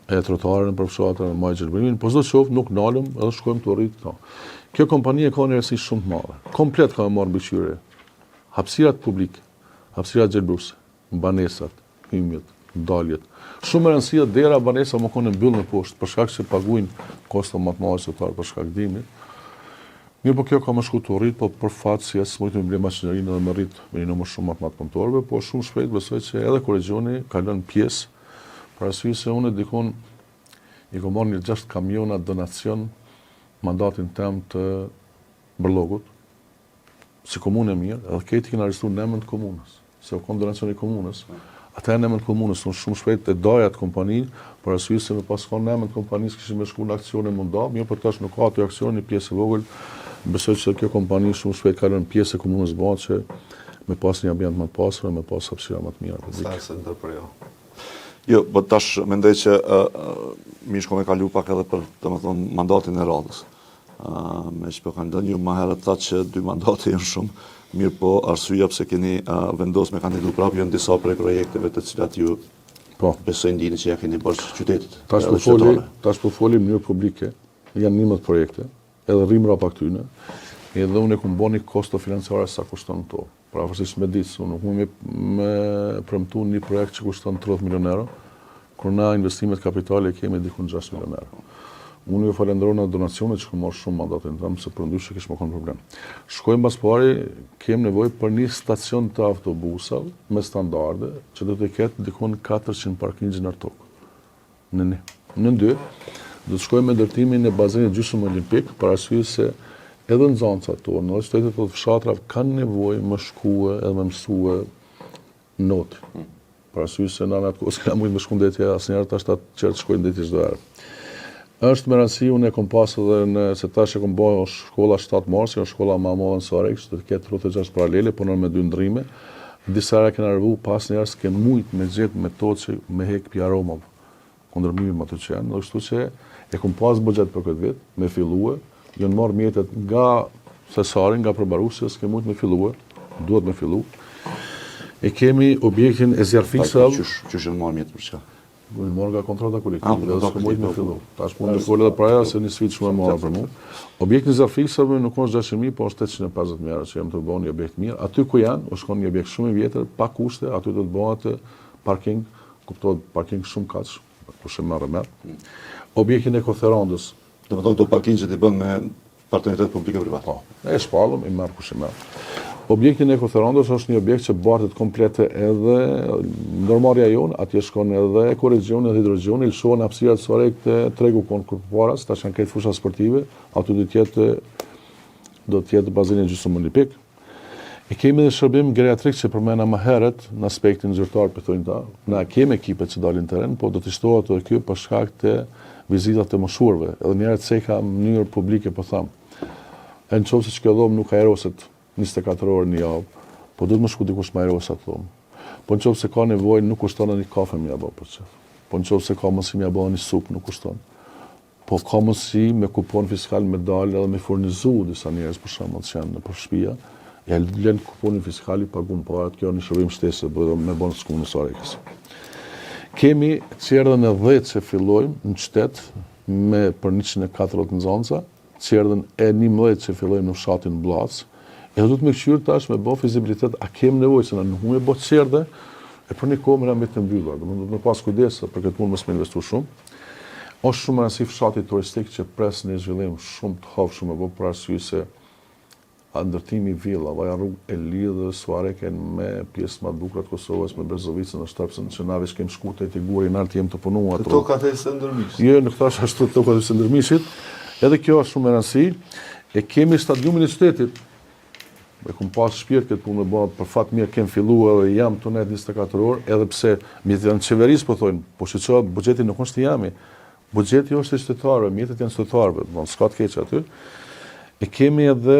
e trotuarën për fshatën e Maj Gjerbrimin, po çdo qoftë nuk nalëm edhe shkojmë të rritë këto. Kjo kompani ka një rëndësi shumë të madhe. Komplet ka marrë mbiqyre hapësirat publike, hapësirat gjelbruse, banesat, hymjet, daljet. Shumë e rëndësia dera banesa më konë mbyllë në poshtë, për shkak se paguajnë kosto më të mëdha sotar për shkak dimit. Mirë, po kjo ka më shku të rritë, po për fatë si asë mojtë me ble maqinerinë edhe me rritë me një numër shumë matë punëtorëve, po shumë shpejt besoj që edhe Korrigjoni ka lënë pjesë, për arsye se unë dikon i kom marrë një 6 kamiona donacion mandatin tem të Brllogut, si komunë e mirë, edhe këti kena arrestuar në emër të komunës, se u kom donacion i komunës. Ata në emër të komunës, unë shumë shpejt e daja të kompaninë, për arsye se me pas konë në emër të kompanisë kishim me shku në aksione munda, mirë për tash nuk ka ato aksione, një pjesë e vogël. Besoj që kjo kompani shumë shpejt ka lënë pjesë e komunës bërë që me pas një ambient më të pasur, me pas hapësira më të mira publike. Sa se ndër jo. Jo, po tash mendoj që mi shko me kalu pak edhe për domethënë mandatin e radhës. Me që po kanë ndonjë më herët thatë që 2 mandate janë shumë, mirë po arsyeja pse keni vendosur me kandidu prapë janë disa prej projekteve të cilat ju besoj ndini që ja keni bërë qytetit. Tash po folim në mënyrë publike, janë 11 projekte, edhe rrimra pa këtyne, edhe unë e kumë bo një kosto financiare sa kushton to. Pra fërsisht me ditë, unë nuk me premtu një projekt që kushton 30 milion euro, kur na investimet kapitale kemi dikun 6 milion euro. Unë ju falenderoj në donacionet që këmë marrë shumë mandatin tëmë, se për ndryshë kishë më konë problem. Shkojmë pas pari, kemë nevojë për një stacion të autobusave me standarde, që do të ketë dikun 400 parkingje në tokë. Në 2, do të shkojmë me ndërtimin e bazenit gjysmë olimpik, për arsye se edhe nxënësat tonë, në qytetet të fshatrave kanë nevojë më shkue edhe më mësue notë. Për arsye se në atë kohë s'ka mujtë më shku ndetje asnjëherë, tash ta qertë shkojnë ndetje çdo herë. Është me rëndësi, unë e kom pas edhe se tash e kom bërë shkolla 7 Marsi, është shkolla më e madhe në Sarajevë, që do të ketë 36 paralele, por në me 2 ndrime. Disa herë kena rëvu pas njerëz që kanë mujt me gjetë metodë që me hek pjaromave, kundërmimi më të qenë, dhe kështu që e kom pas buxhet për këtë vit, me fillue, janë marrë mjetet nga Sesari, nga Përbarusi, s'ke mujt me fillue, duhet me fillu. E kemi objektin e zjarfiksav. Qysh janë marrë mjetet për çka? Unë morë nga kontrata kolektive, dhe s'ke mujt me fillu. Tash mund të folë edhe për ajo, se një sfidë shumë e madhe për mua. Objekti i zjarfiksave nuk është 600.000, po është 850.000 euro që jam të bëjë një objekt mirë. Aty ku janë, është kanë një objekt shumë i vjetër, pa kushte, aty do të bëhet parking, kuptohet parking shumë kaç, kush e merr. Objektin e Koferandës. Domethënë këto parkingjet i bën me partneritet publike-privat. Po, e shpallëm, i merr kush e merr. Objektin e Koferandës është një objekt që bartet komplete edhe ndërmarrja jonë, atje shkon edhe Korrigjoni edhe Hidrogjoni, lëshohen hapësirat Sarajevë të tregu konkurparas, tash kanë këtë fusha sportive, aty do të jetë bazeni gjysmë olimpik. E kemi edhe shërbim geriatrik që përmena më herët në aspektin zyrtar, për thojnë ta. Na kemi ekipet që dalin teren, po do të shtohet edhe kjo për shkak të vizitat të moshuarve, edhe njerëzit se ka në mënyrë publike po tham. Në qoftë se kjo dhomë nuk aeroset 24 orë në javë, po duhet më shku dikush më aeroset dhomë. Po në qoftë se ka nevojë nuk kushton një kafe më jabë për çfarë. Po në qoftë se ka mundësi më jabë një supë nuk kushton. Po ka mundësi me kupon fiskal me dalë edhe me furnizu disa njerëz për shembull që janë nëpër shtëpia. Ja lën kuponin fiskal i pagun parat, kjo në shërbim shtesë, me bon skunën Sarajevës. Kemi qerdhën e 10 që fillojmë në qytet me për 140 nxënësa, qerdhën e 11 që fillojmë në fshatin Blac. E do të më këshyrë tash me bë fizibilitet, a kem nevojë se na nuk më bë qerdhë, e për një kohë më të mbyllur, do të më pas kujdes për këtë punë mos më investu shumë. Është shumë rëndësi fshati turistik që pres një zhvillim shumë të hapshëm e për arsye se ndërtimi i villave, rrugë e lidhë Suareken me pjesë më të bukura të Kosovës, me Brezovicën në Shtëpsën, që na veç kem shku te Tiguri nalt jem të punuar atë. Tokat e së ndërmishit. Jo, nuk thash ashtu tokat e së ndërmishit. Edhe kjo është shumë e rëndësi. E kemi stadiumin e qytetit. E kum pas shpirt këtë punë bë, për fat mirë kem filluar dhe jam tonë 24 orë, edhe pse mjetet janë qeverisë po thonë, po shqetësohet buxheti nuk është i jami. Buxheti është i qytetarëve, mjetet janë qytetarëve, do s'ka të keq aty. E kemi edhe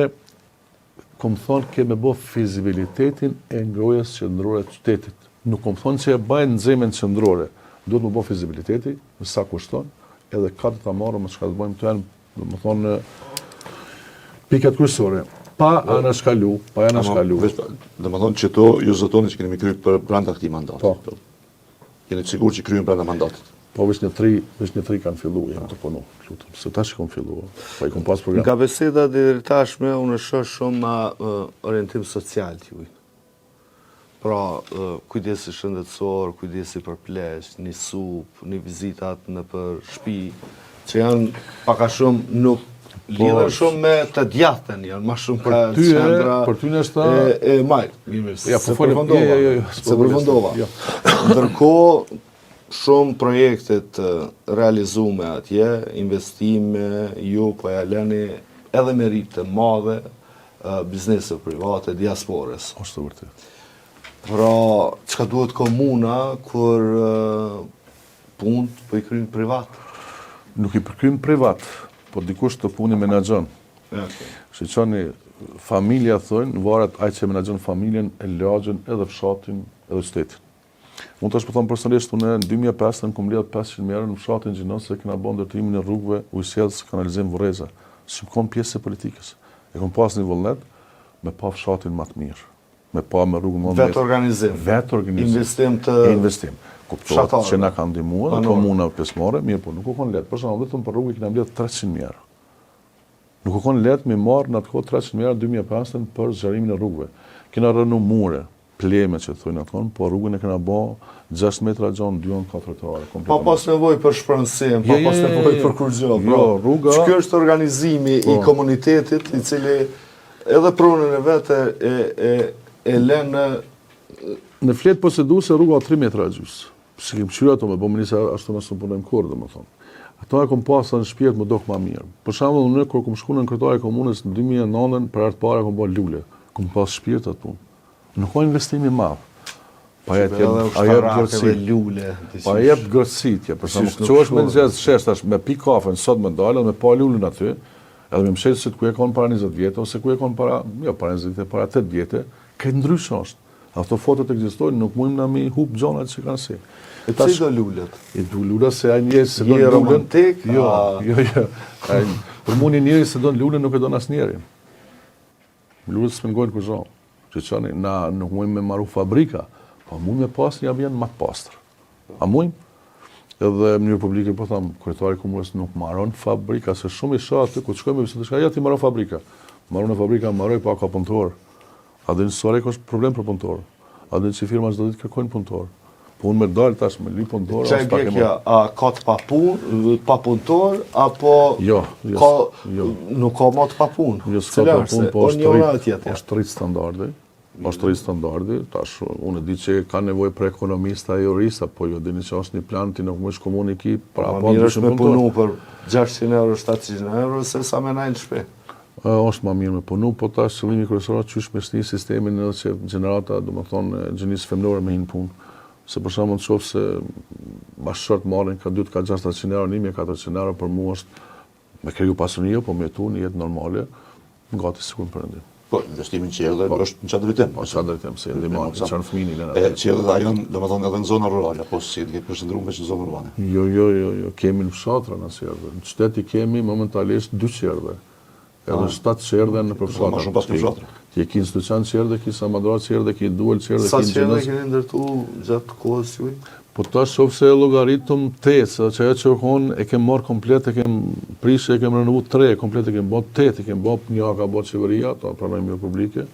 kom thonë kemi bë fizibilitetin e ngrohjes qendrore të qytetit. Nuk kom thonë që e bajnë nxemën qendrore, duhet më bë fizibiliteti, me sa kushton, edhe ka të ta marrëm me çka të bëjmë të janë, domethënë pikat kryesore. Pa anashkalu. Domethënë që ju zotoni që keni kryer për brenda këtij mandati. Po. Jeni të sigurt që kryejnë brenda mandatit. Po veç një tri kanë fillu, jam të punu, lutem, se tash i kom fillu, po i kom pas program. Nga beseda deri tashme, unë shoh shumë orientim social t'juj. Pra, kujdesi shëndetësor, kujdesi për plesh, një supë, një vizitat në për shtëpi, që janë paka shumë nuk lidhen shumë me të djathtën, janë ma shumë ka qendra. Për ty nështë se përfundova. Ndërkohë, shumë projektet realizume atje, investime, ju po ja lëni edhe merite madhe, biznese private, diaspores. Është të vërtet. Pra, çka duhet komuna kur punët po i kryjnë privat? Nuk i përkrym privat, po dikush të puni menaxhon. Shqyqoni, familja thojnë, varet ai që menaxhon familjen, e lagjën, edhe fshatin, edhe qytetin. Unë tash po them personalisht, unë në 2005 kom mbledh 500 mijë në fshatin Gjinos se kena bën ndërtimin e rrugëve, ujësjellës, kanalizim Vorreza. Si kom pjesë e politikës. E kom pas një vullnet me pa fshatin më të mirë. Me pa me rrugën më të mirë. Vetë organizim. Investim. Kuptohet që na kanë ndihmuar komuna pjesëmarrë, mirë po nuk u kon lehtë. Për shembull, vetëm për rrugë kena mbledh 300 mijë. Nuk u kon lehtë me marr në atë kohë 300 mijë 2005 për zgjerimin e rrugëve. Kena rënë mure, pleme që thonë atë, po rrugën e kena bë 6 metra gjon, 2-4 orë. Pa pas nevojë për shpërndësim, pa pas nevojë për kurrë. Jo, rruga. Ky është organizimi i komunitetit, i cili edhe pronën e vetë e lënë në fletë poseduese rruga 3 metra gjys. Si kem qyra ato me bëmënisa ashtu nësë në punojmë kur, domethënë. Ato e kom pasë në shpijet më dok ma mirë. Për shembull, unë kur kom shku në kryetare komunës në 2009 për artë pare kom bërë lule. Kom pasë shpijet atë punë. Nuk ka investimi madh. Pa jep gërësitje. Për shembull, çohesh me nxez shesh tash me pi kafen sot më dalë me pa lulën aty, edhe me mshet se ku e kanë para 20 vjetë ose ku e kanë para, jo para 20 vjetë, para 8 vjetë, ke ndryshë është. Ato fotot ekzistojnë, nuk mujmë na mi hub gjonat që kanë si. Si do lullet? I du lullet se a njeri se do lullet. Je romantik? Jo. Për mu një njeri se do lullet nuk e do nas njeri. Lullet s'me ngojnë kërë zonë. Që qëni, na nuk mujmë me maru fabrika, pa mujmë me pas një ambjent ma të pastër. A mujmë? Edhe mënyrë publike, po thamë, kryetari komunës nuk maron fabrika, se shumë i shatë, ku të shkojmë e visit të shka, ja ti maron fabrika. Maron e fabrika, maroj pa ka punëtor. A dhe në suarek është problem për punëtor. A dhe në që firma çdo ditë kërkojnë punëtor. Po unë me dalë tash me ly punëtor. Çaj bjekja, a ka të pa punëtor, apo nuk ka më të pa punë? Jo, s'ka pa punë, po është rrit standardi. Është rrit standardi, tash unë di që ka nevojë për ekonomista e jurista, po jo dini që është një plan ti nuk mund të komuniki para pa mirë është me punu për 600 euro, 700 euro, se sa me najnë shpe. Është ma mirë me punu, po tash qëllimi kryesor qysh me shni sistemin edhe që gjenerata, do më thonë, gjenisë femnore me hinë punë. Se për shembull të shoh se bashkëshort marrin ka 2 ka 600 euro, 1400 euro për mua është me kriju pasurinë, po me jetu një jetë normale, gati sikur perëndim. Po, investimin që edhe është në çfarë drejtim? Po, çfarë drejtim, se ndihmon, çan fëmijë në. Që edhe ajo, domethënë edhe në zona rurale, apo si ke përshëndruar veç në zona urbane? Jo, kemi në fshatra në serdhe. Në qytet kemi momentalisht 2 serdhe. Edhe 7 qerdhe në përfshatra. Ma shumë pas përfshatra. Ti ki institucion qerdhe, ki Samadra qerdhe, ki Duel qerdhe, ki Gjinos. Sa qerdhe keni ndërtu gjatë kohës juaj? Po tash shoh se llogaritëm 8, që ajo që konë e kem marrë komplet, e kem prishë, e kem renovuar 3, komplet e kem bë 8, e kem bë një ka bë qeveria, ato pranojmë publike.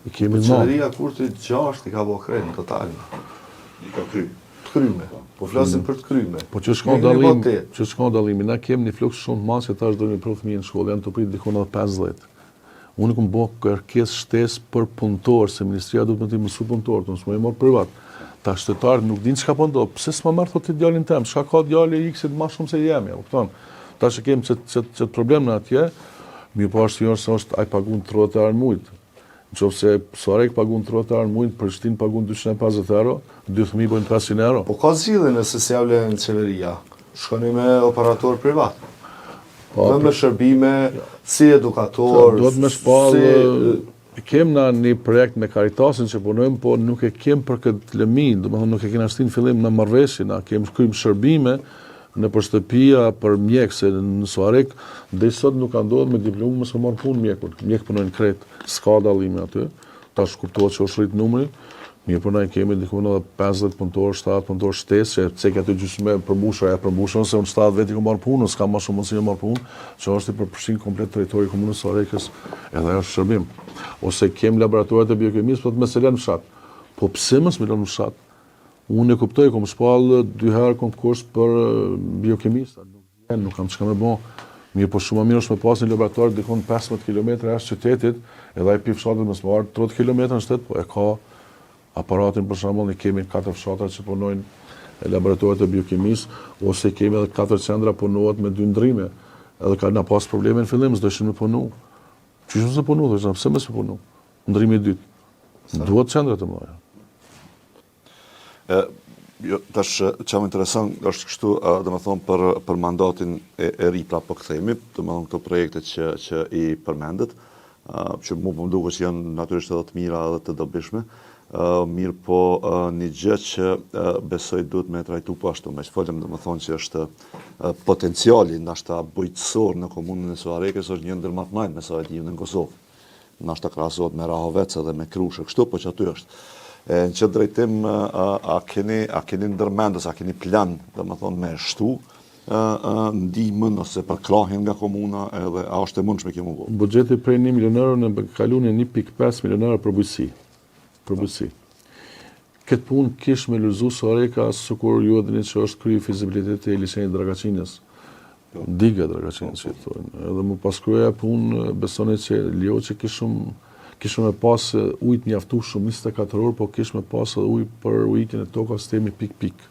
E kemi qeveria kurti 6 i ka bë kredi total. I ka kry. Të kryme. Po flasim për të kryme. Po që shkon dallimi, na kemi një fluks shumë të madh që tash do të provë fëmijë në shkollë, janë të prit diku në 50. Unë kam bë kërkesë shtesë për punëtor, se ministria duhet më të mësoj punëtor, të mos më marr privat. Ta shtetarët nuk dinë çka po ndodh. Pse s'ma marr thotë djalin tim? Çka ka djali X-it më shumë se jemi, e kupton? Tash kemi çet problem në atje. Mirë po është se është ai pagun trotar mujt. Nëse Sorek pagun trotar mujt, Prishtinë pagun 250 euro, 2 fëmijë bën 500 euro. Po ka zgjidhje nëse s'ja vlen qeveria. Shkoni me operator privat. Me shërbime si edukator, duhet me shpallë. Kem na një projekt me Caritasin që punojmë, po nuk e kem për këtë lëmin, domethënë nuk e kena shtin fillim në marrëveshje, na kem kryjm shërbime në shtëpia për mjek, se në Suarek deri sot nuk ka ndodhur me diplomë mos marr punë mjekun. Mjek punojnë kret, s'ka dallimi aty. Tash kuptohet që është rrit numri. Mirë po na kemi diku edhe 50 punëtorë, 70 punëtorë shtesë, që cek aty gjysmë përmbushur se unë 7 veti ku marr punë, s'ka më shumë mundësi të marr punë, që është i përfshin komplet territori i komunës së Arekës, edhe ajo është shërbim. Ose kemi laboratoret e biokimisë, po të mos e lënë në fshat. Po pse mos më lënë në fshat? Unë e kuptoj, kom shpall 2 herë konkurs për biokimista, nuk kam çka më bë. Mirë po shumë mirë është me pas një laborator dikon 15 km jashtë qytetit, edhe ai pi fshatet më së 30 km në shtet, po e ka aparatin për shembull, ne kemi 4 fshatra që punojnë laboratoret e biokimisë, ose kemi edhe 4 qendra punohet me 2 ndrime. Edhe ka na pas probleme në fillim, s'doshin me punu. Çish mos e punu, thoshte, pse mos e punu? Ndrimi i dytë. Duhet qendra të mëdha. Tash që më interesant është kështu, domethënë për mandatin e ri pra po kthehemi, domethënë këto projekte që i përmendet, që mu po më duket që janë natyrisht edhe të mira edhe të dobishme. Mirë po një gjë që besoj duhet me trajtu po ashtu, me që folëm domethënë që është potenciali ndoshta bujqësor në komunën e Suarekës është një ndër më të mëdhenj me sa e di në Kosovë. Ndoshta krahasohet me Rahovec edhe me Krushë, kështu po që aty është. Në që drejtim, a keni ndërmendës, a keni plan, domethënë me shtu, ndihmën ose përkrahjen nga komuna, edhe a është e mundshme kjo më bëu? Buxheti prej 1 milionar në kalon 1.5 milionar për bujqësi. Këtë punë kish me lëzu Suareka, sikur ju e dini që është krye fizibiliteti e liçenit Dragaçinës. Diga Dragaçinës, që thonë. Edhe më pas kryeja punë, besoni që leo që kishëm me pas ujtë mjaftueshëm 24 orë, po kishëm me pas edhe ujë për ujitjen e tokës sistemi pik-pik.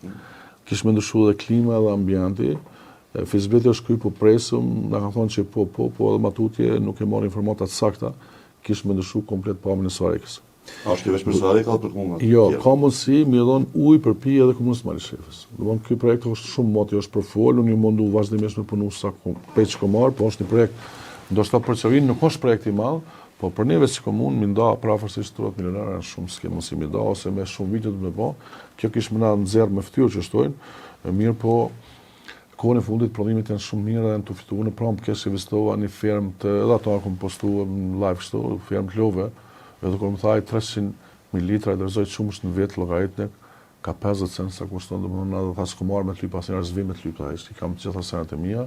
Kishëm me ndryshuar edhe klima dhe ambienti. Fizibiliteti është kryer po presëm, na kanë thonë që po edhe matutje nuk e marrin informata të sakta. Kishëm me ndryshuar komplet pamjen e Suarekës. A është veç për Suarekë apo për komunat? Jo, ka mundësi me dhon ujë për pije edhe komunës Malishefës. Domthonë ky projekt është shumë moti, është për fol, unë mundu vazhdimisht me punu sa peç komar, po është një projekt ndoshta për qeverinë nuk është projekt i madh, po për neve si komunë mi nda prafërsisht 30 milionare shumë s'ke mundësi mi nda ose me shumë vite të me bë. Kjo kish më na nxjerr me fytyrë që shtojnë, mirë po kohën e fundit prodhimet janë shumë mirë dhe janë të fituar në pranë kesh investova një fermë të edhe ato kompostuar në live kështu, fermë të love. Edhe kur më thaj 300 ml dorëzoj çumësh në vet llogaritnik, ka 50 cent sa kushton, domethënë edhe thash komar me lyp pas njerëz vim me lyp, ai kam të gjitha senet e mia.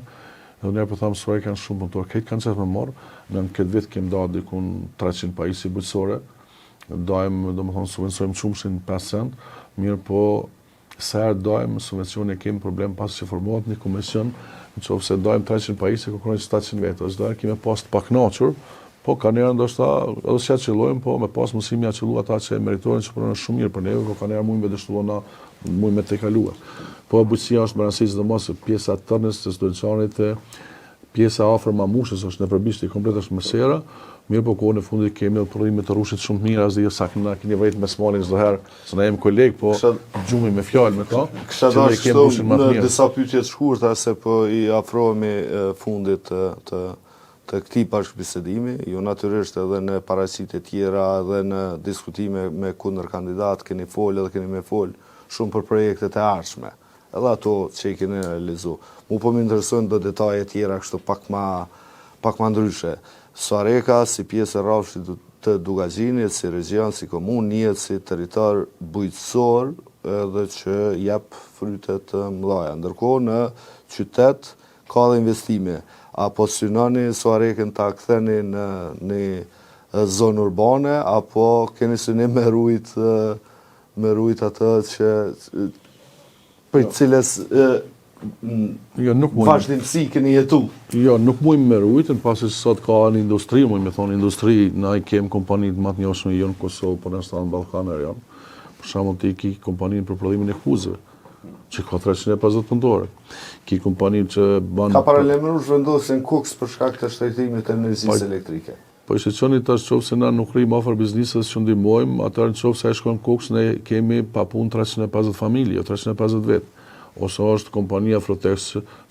Edhe ne po tham se kanë shumë punëtor, këtë kanë çfarë më marr, në këtë vit kem dalë diku 300 pajisje bujqësore. Dajmë domethënë subvencionojmë çumshin 5 cent, mirë po sa herë dajmë subvencione kemi problem pas që formohet një komision, nëse dajmë 300 pajisje kërkojnë 700 vetë, ose dajmë kemi pas të pakënaqur. Po ka njerë ndoshta edhe si qëllojmë, po me pas mësimi a qëllu ata që meritorin që punojnë shumë mirë për neve, po ka njerë mujnë me dështuona, mujnë me te kaluar. Po bujqësia është më rëndësishme sidomos pjesa e tërnës të studençanit, pjesa afër Mamushës është në përbishti komplet është mësera, mirë po kohën e fundit kemi edhe prodhime të rrushit shumë të mira, as dhe sa keni vërtet me smalin çdo herë, se na jemi koleg, po gjumi me fjalë me ta. Kisha dashur në disa pyetje të shkurtra se po i afrohemi fundit të këtij bashkëbisedimi, ju natyrisht edhe në paraqitje tjera edhe në diskutime me kundër kandidat keni folë edhe keni me folë shumë për projektet e ardhshme, edhe ato që i keni realizuar. Mu po më interesojnë do detaje tjera kështu pak ma ndryshe. Suareka si pjesë e rrafshit të Dugaxhinit, si region, si komunë, njihet si territor bujqësor edhe që jep fryte të mëdha. Ndërkohë në qytet ka dhe investime. Apo synoni Suarekën ta ktheni në një zonë urbane, apo keni synim me rujt atë që për cilës vazhdimsi keni jetu? Jo, nuk mujmë me rujtën, pasi sot ka një industri, mujmë me thonë industri, na i kem kompanitë më të njohshme jo në Kosovë, por në në Ballkanë janë. Për shembull ti ki kompaninë për prodhimin e huzëve, që ka 350 punëtorë. Ki kompani që ban... Ka paralajmëruar zhvendosjen Koks për shkak të shtërtimit të energjisë elektrike. Po i shqoni tash qofse na nuk rrim afër bizneses që ndihmojmë, atëherë nëse ai shkon Koks ne kemi pa punë 350 familje, 350 vet. Ose është kompania Frotex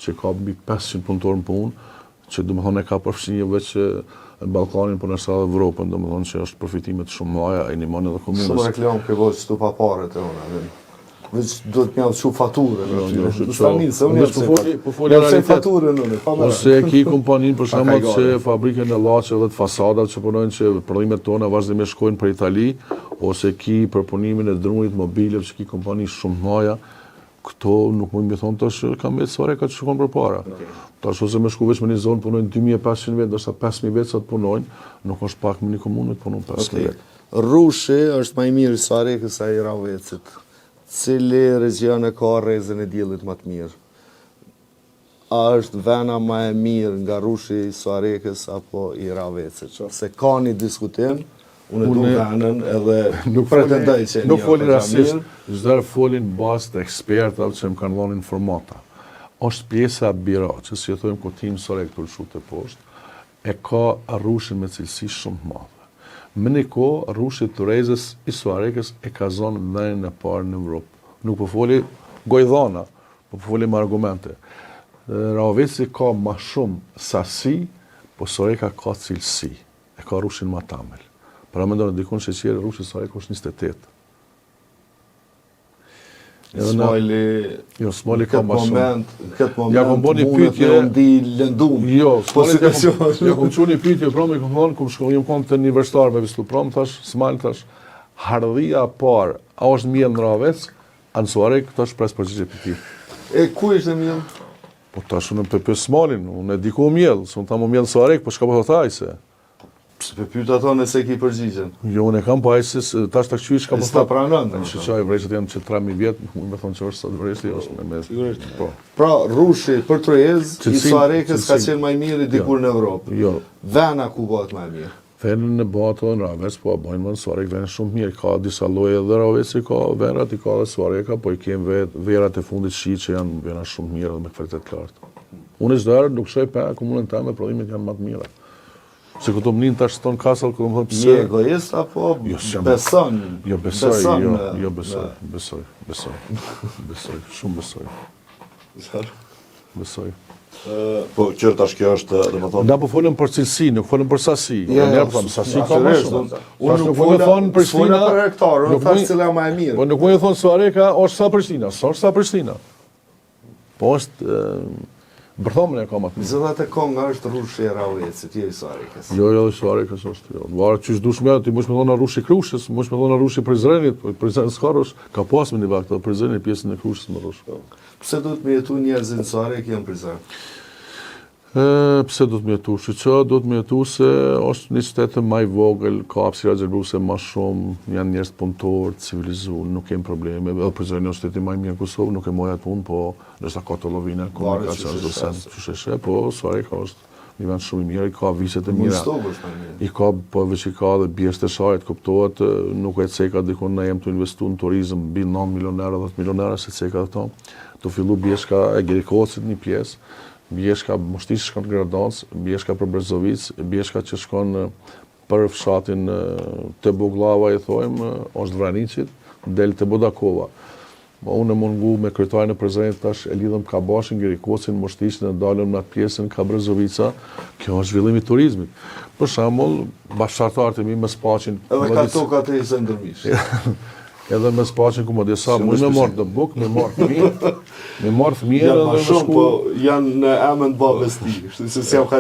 që ka mbi 500 punëtorë në punë, që domethënë ka përfshirje veç në Ballkanin, por në sa Evropën, domethënë që është profitime të shumë mëdha, ai ndihmon edhe komunës. Shumë reklam ke vojë stu pa parë të ona. Veç do të mjaftë shumë faturën. Ose ki kompaninë për shembull që fabrikën e llaçeve dhe të fasadat që punojnë që prodhimet tona vazhdimisht shkojnë për Itali, ose ki përpunimin e drunit mobileve që ki kompani shumë maja, këto nuk mund më thonë tash kam vetë Suareka që shkon përpara. Tash ose më shku veç me një zonë punojnë 2500 vetë, ndërsa 5000 vetë sa të punojnë, nuk është pak me një komunë të punojnë 5000 vetë. Rrushi është më i mirë i Suarekës sa i Ravecit. Cili region e ka rrezën e diellit më të mirë? A është vena më e mirë nga rrushi i Suarekës apo i Ravecit? Se ka një diskutim, unë du venën edhe nuk pretendoj që nuk folin rasisht, çdo folin bazë të ekspertave që më kanë dhënë informata. Është pjesa biro, që si e thojmë Kutim Suarek për shute poshtë, e ka rrushin me cilësi shumë të madhe. Më një kohë, rrushi të Turezës i Suarekës e ka zonë vendin e parë në Evropë. Nuk po foli gojdhana, po foli me argumente. Raveci ka ma shumë sasi, po Suareka ka cilësi. E ka rrushin ma tamel. Para me ndonë, dikun sheqire, rrushi Suareka është 28. Smajli ka ma shumë. Këtë Ja kom bo një pyetje. Ndi lëndum. Jo, ja kom që një pyetje, pra me kom thonë, jem konë të universitar me vislu, pra më thash, Smajli thash, hardhia parë, a është mjell në Ravec, a në Suarek, tash pres përgjigje për ti. E ku ishte mjell? Po tash unë për Smalin, unë e diko mjell, së unë thamë mjell Suarek, po shka po thaj se. Pse për pyta tonë se ki përgjigjen? Jo, unë e kam pa ajsis, tash të këqysh ka po Sta pranon. Që qaj vrejshet janë që 3000 vjetë, unë me thonë që është sa të vrejshet, është me Sigurisht. Po. Pra, rrushi për Trojez, i Cilësim, Suarekës ka cilësim. qenë më i miri dikur në Evropë. Jo. Vena ku bëhet më e mirë? Venën e bato në Ravec, po a bojnë më në Suarek venë shumë mirë. Ka disa loje dhe Raveci ka venrat, i ka dhe Suareka, po i kemë verat e fundit shi që janë vena shumë mirë dhe me kvalitet lartë. Unë i çdo herë nuk shoj pa komunën teme, prodhimet janë më të mira. Se këto mënin tash ton kasall, këto më thonë pse... Je egoist apo beson? Jo, besoj, shumë besoj. Besoj. Po qërë tash kjo është, dhe më thonë... Da po folëm për cilësi, nuk folëm për sasi. Sasi ka më shumë. Unë nuk folëm për hektar, unë thash cila më e mirë. Po nuk mund të thonë Suareka është sa Prishtina, s'është sa Prishtina. Po është bërthomën e ka më të mirë. Zëllat e Konga është rrushi i Ravecit, jo i Suarekës. Jo, i Suarekës është. Jo. Varet çish dush më, ti mos më thonë rrushi i Krushës, mos më thonë rrushi i Prizrenit, Prizren s'ka rrush, ka pas me një vakt, Prizreni pjesën e Krushës më rrush. Pse duhet me jetu njerëzit në Suarek janë Prizren? Pse do të më jetu? Do të më jetu se është një qytet më i vogël, ka hapësira gjelbuse më shumë, janë njerëz punëtor, civilizuar, nuk kemë probleme. Edhe Prizreni është shteti më i mirë në Kosovë, nuk e moja punë, po ndoshta ka të lovina, komunikacion do sen çështje, po Suareka është një vend shumë i mirë, i ka viset e mira. I ka po veç i ka dhe bjesht e sharit, kuptohet, nuk e ceka dikun na jem të investu në turizëm, mbi 9 milionera, 10 milionera se ceka dhe to. Të fillu bjeshka e Gerikocit një pjesë, bjeshka Moshtish shkon në Gradans, bjeshka për Brezovic, bjeshka që shkon për fshatin të Buglava, i thojmë, është Vranicit, del të Budakova. Unë e mungu me kryetarin e Prizrenit tash e lidhëm Kabashin, Gerikocin, Moshtishin e dalëm në atë pjesën ka Brezovica, kjo është zhvillimi i turizmit. Për shembull, bashkëtarët e mi më spaqin. Edhe ka tokat e isë ndërmish. Edhe me spaqin ku më disa, mujnë me marrë dëbuk, me marrë fëmijë, me marrë fëmijë Janë edhe ma me shumë, shku. po janë në emën babës ti. Kështu se s'jam ka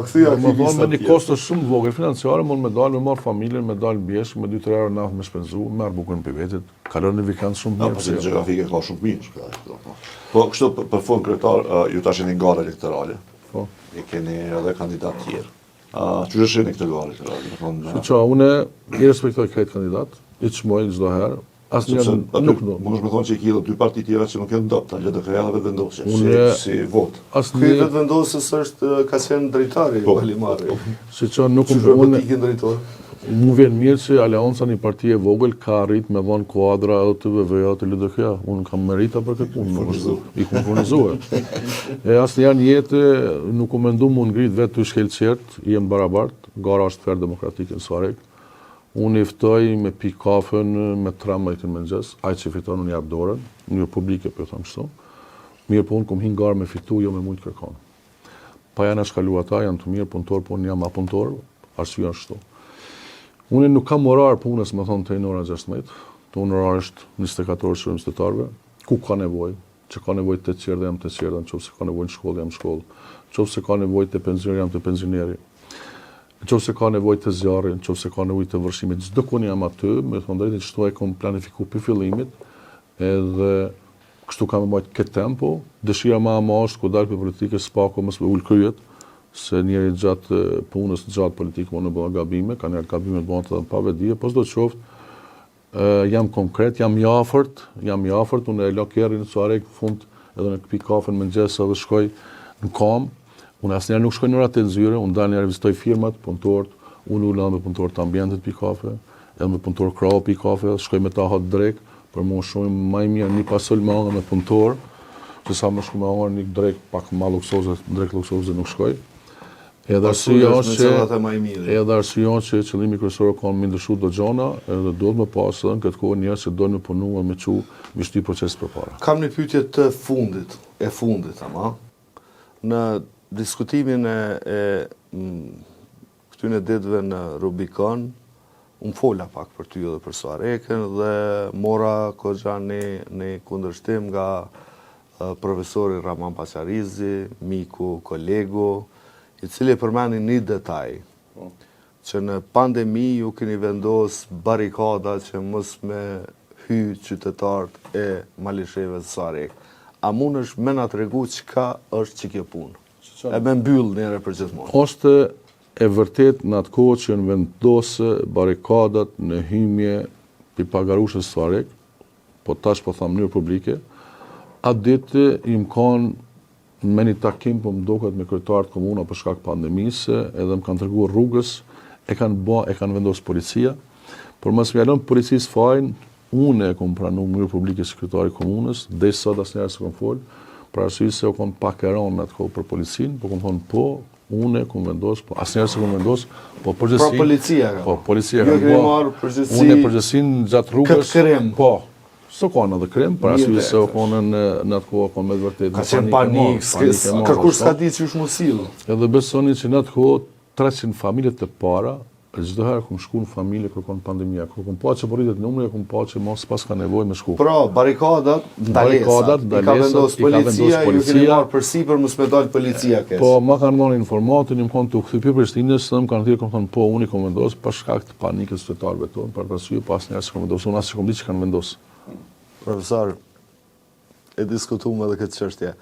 këthy Më aktivista thonë me një tjerë. kosto shumë vogël financiare, mund me dalë me marrë familjen, me dalë bjeshk, me 2-3 euro natë me shpenzu, merr bukën për vetit, kalon në vikend shumë mirë. Po si geografike ka shumë mirë. Po kështu për fond kryetar, ju tash jeni në garë elektorale. Po. E keni edhe kandidat tjerë. Çu është në këtë garë elektorale? Që unë i respektoj këtë kandidat, i çmoj çdo herë. Asnjëherë nuk do. Mund të thonë që i dy parti tjera që nuk janë ndopt, ta LDK edhe vetëvendosje, si vot. Ky vetëvendosës është ka qenë drejtari Valimari. Siç nuk unë ikin drejtor. Mu vjen mirë që Aleanca një parti e vogël ka arrit me dhënë kuadra edhe të VV-ja të LDK-ja. Unë kam merita për këtë punë, i kam furnizuar. E asnjëherë në jetë nuk u mendu mu ngrit vetë të shkelqert, jem barabart, gara është fer demokratike në Suarek. Unë i ftoj me pi kafën me 13 në mëngjes, ai që fiton unë jap dorën, në një publike po them kështu. Mirë po unë kom hin garë me fitu, jo me mujt kërkon. Pa janë shkalu ata, janë të mirë punëtor, po unë jam apunëtor, arsye është kështu. Unë nuk kam orar punës, më thonë të ora 16, të unë orar është 24 orë shërim stetarve, ku ka nevojë, që ka nevojë të qerë dhe jam të qerë, në qofë se ka nevojë në shkollë, jam shkollë, qofë se ka nevojë të pensioneri, jam të pensioneri. Nëse ka nevojë të zjarri, nëse ka nevojë të vërshimit, çdo kuni jam aty, me thënë drejtë, çdo e kam planifikuar për fillimit, edhe kështu kam marrë këtë tempo. Dëshira më e madhe është ku dal për politikës spako mos me ul kryet, se njëri gjatë punës gjatë politikë më në bëha gabime, kanë njerë gabime të bëha të pa vedije, po s'do të qoftë, jam konkret, jam i afërt, unë e la kerrin në Suarek fund edhe në pi kafen mëngjes edhe shkoj në kam. Unë asnjëherë nuk shkoj në oratë të zyre, unë dal njerë vizitoj firmat, punëtorët, unë ulem me punëtorët të ambientit pi kafe, edhe me punëtorë krau pi kafe, shkoj me ta hot drek, për mua shumë më i mirë një pasol me anga me punëtor, se sa më shku me anga një drek pak më luksoze, drek luksoze nuk shkoj. Edhe arsyeon që qëllimi kryesor ka më ndryshuar do gjona, edhe duhet më pas edhe në këtë kohë njerëz që doin të punojnë me çu me shty proces përpara. Kam një pyetje të fundit ama. Në diskutimin e këtyne ditëve në Rubicon, unë fola pak për ty edhe për Suarekën dhe mora kogja një kundërshtim nga profesori Raman Paqarizi, miku, kolegu, i cili përmeni një detaj, që në pandemi ju keni vendos barikada që mos me hy qytetarët e malisheve të Suarek. A mund është me nga të regu çka është që kjo punë? E me mbyll njëre për gjithmonë. Është e vërtet në atë kohë që në vendosë barikadat në hymje për pagarushës Suarek, po tash po thamë mënyrë publike, atë ditë im kanë me një takim po më doket me kryetarët komuna për shkak pandemisë, edhe më kanë treguar rrugës, e kanë vendosur policia, por mos më jalon policisë fajin, unë e kom pranuar mënyrë publike sekretari i komunës, dhe sot asnjëherë s'kam fol, për arsye se u kam pak e rënë atë kohë për policinë, po kam thonë po, unë e kom vendos, po asnjëherë s'kam vendos, po përgjithësi. Pra policia ka. Po policia ka. Unë përgjithësinë gjatë rrugës. Po. Së konë edhe krem, për arsye se o konë në atë kohë konë me të vërtet. Ka qenë panik, kërkur s'ka di që është musilë. Edhe besoni që në atë kohë 300 familje të para, çdo herë kom shku në familje kërkon pandemia, kur kom pa që porritet numri, kom pa që mos pas ka nevojë me shku. Pra, barikadat, ndalesat, i ka vendos policia, ju keni marrë përsipër mos me dalë policia kesh. Po, ma kanë dhënë informatin, më kanë të u kthy Prishtinës, dhe më kanë thirrë, kam thënë po, unë i kom vendos për shkak të panikës qytetarëve tonë, për arsye pas njerëz që kam vendosur, unë as s'kam ditë që kanë vendosur. Profesor, e diskutuam edhe këtë çështje.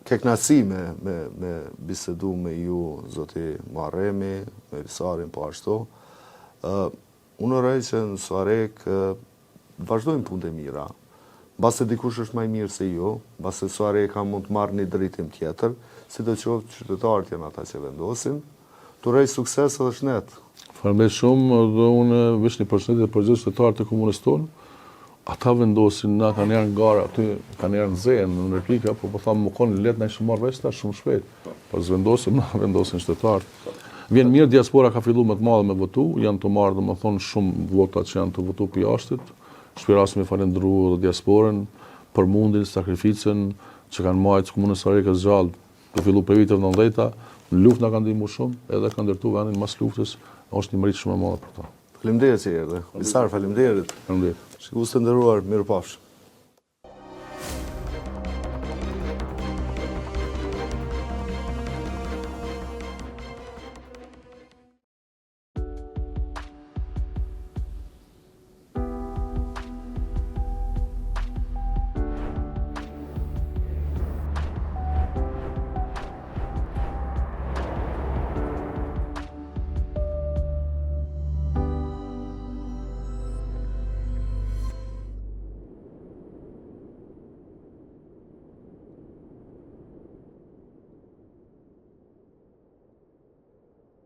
Ke kënaqësi me bisedu me ju, zoti Muharremi, me Visarin po ashtu. Unë rrej që në Suarek vazhdojnë punë e mira. Mbase dikush është më i mirë se ju, mbase Suareka mund të marrë një drejtim tjetër, sidoqoftë qytetarët janë ata që vendosin. Turej sukses edhe shnet. Faleminderit shumë, dhe unë veç një përshëndetje për gjithë qytetarët e komunës tonë. Ata vendosin, na kanë janë gara, aty kanë janë zenë në replika, po thamë më konë letë na ishë marrë veç ta shumë shpejt. Po vendosin, na vendosin qytetarët. Vjen mirë, diaspora ka fillu më të madhe me votu, janë të marrë dhe më thonë shumë votat që janë të votu për jashtit. Shpirasë me falendru dhe diasporën për mundin, sakrificën që kanë majtë komunës Suarekës gjallë të fillu për vitër 90-ta, në luft na kanë ndihmuar shumë, edhe kanë ndërtu vendin mas luftës, është një mërit shumë e madhe për ta. Faleminderit që erdhe. Visar, faleminderit. Faleminderit. Shikues të nderuar, mirupafshim.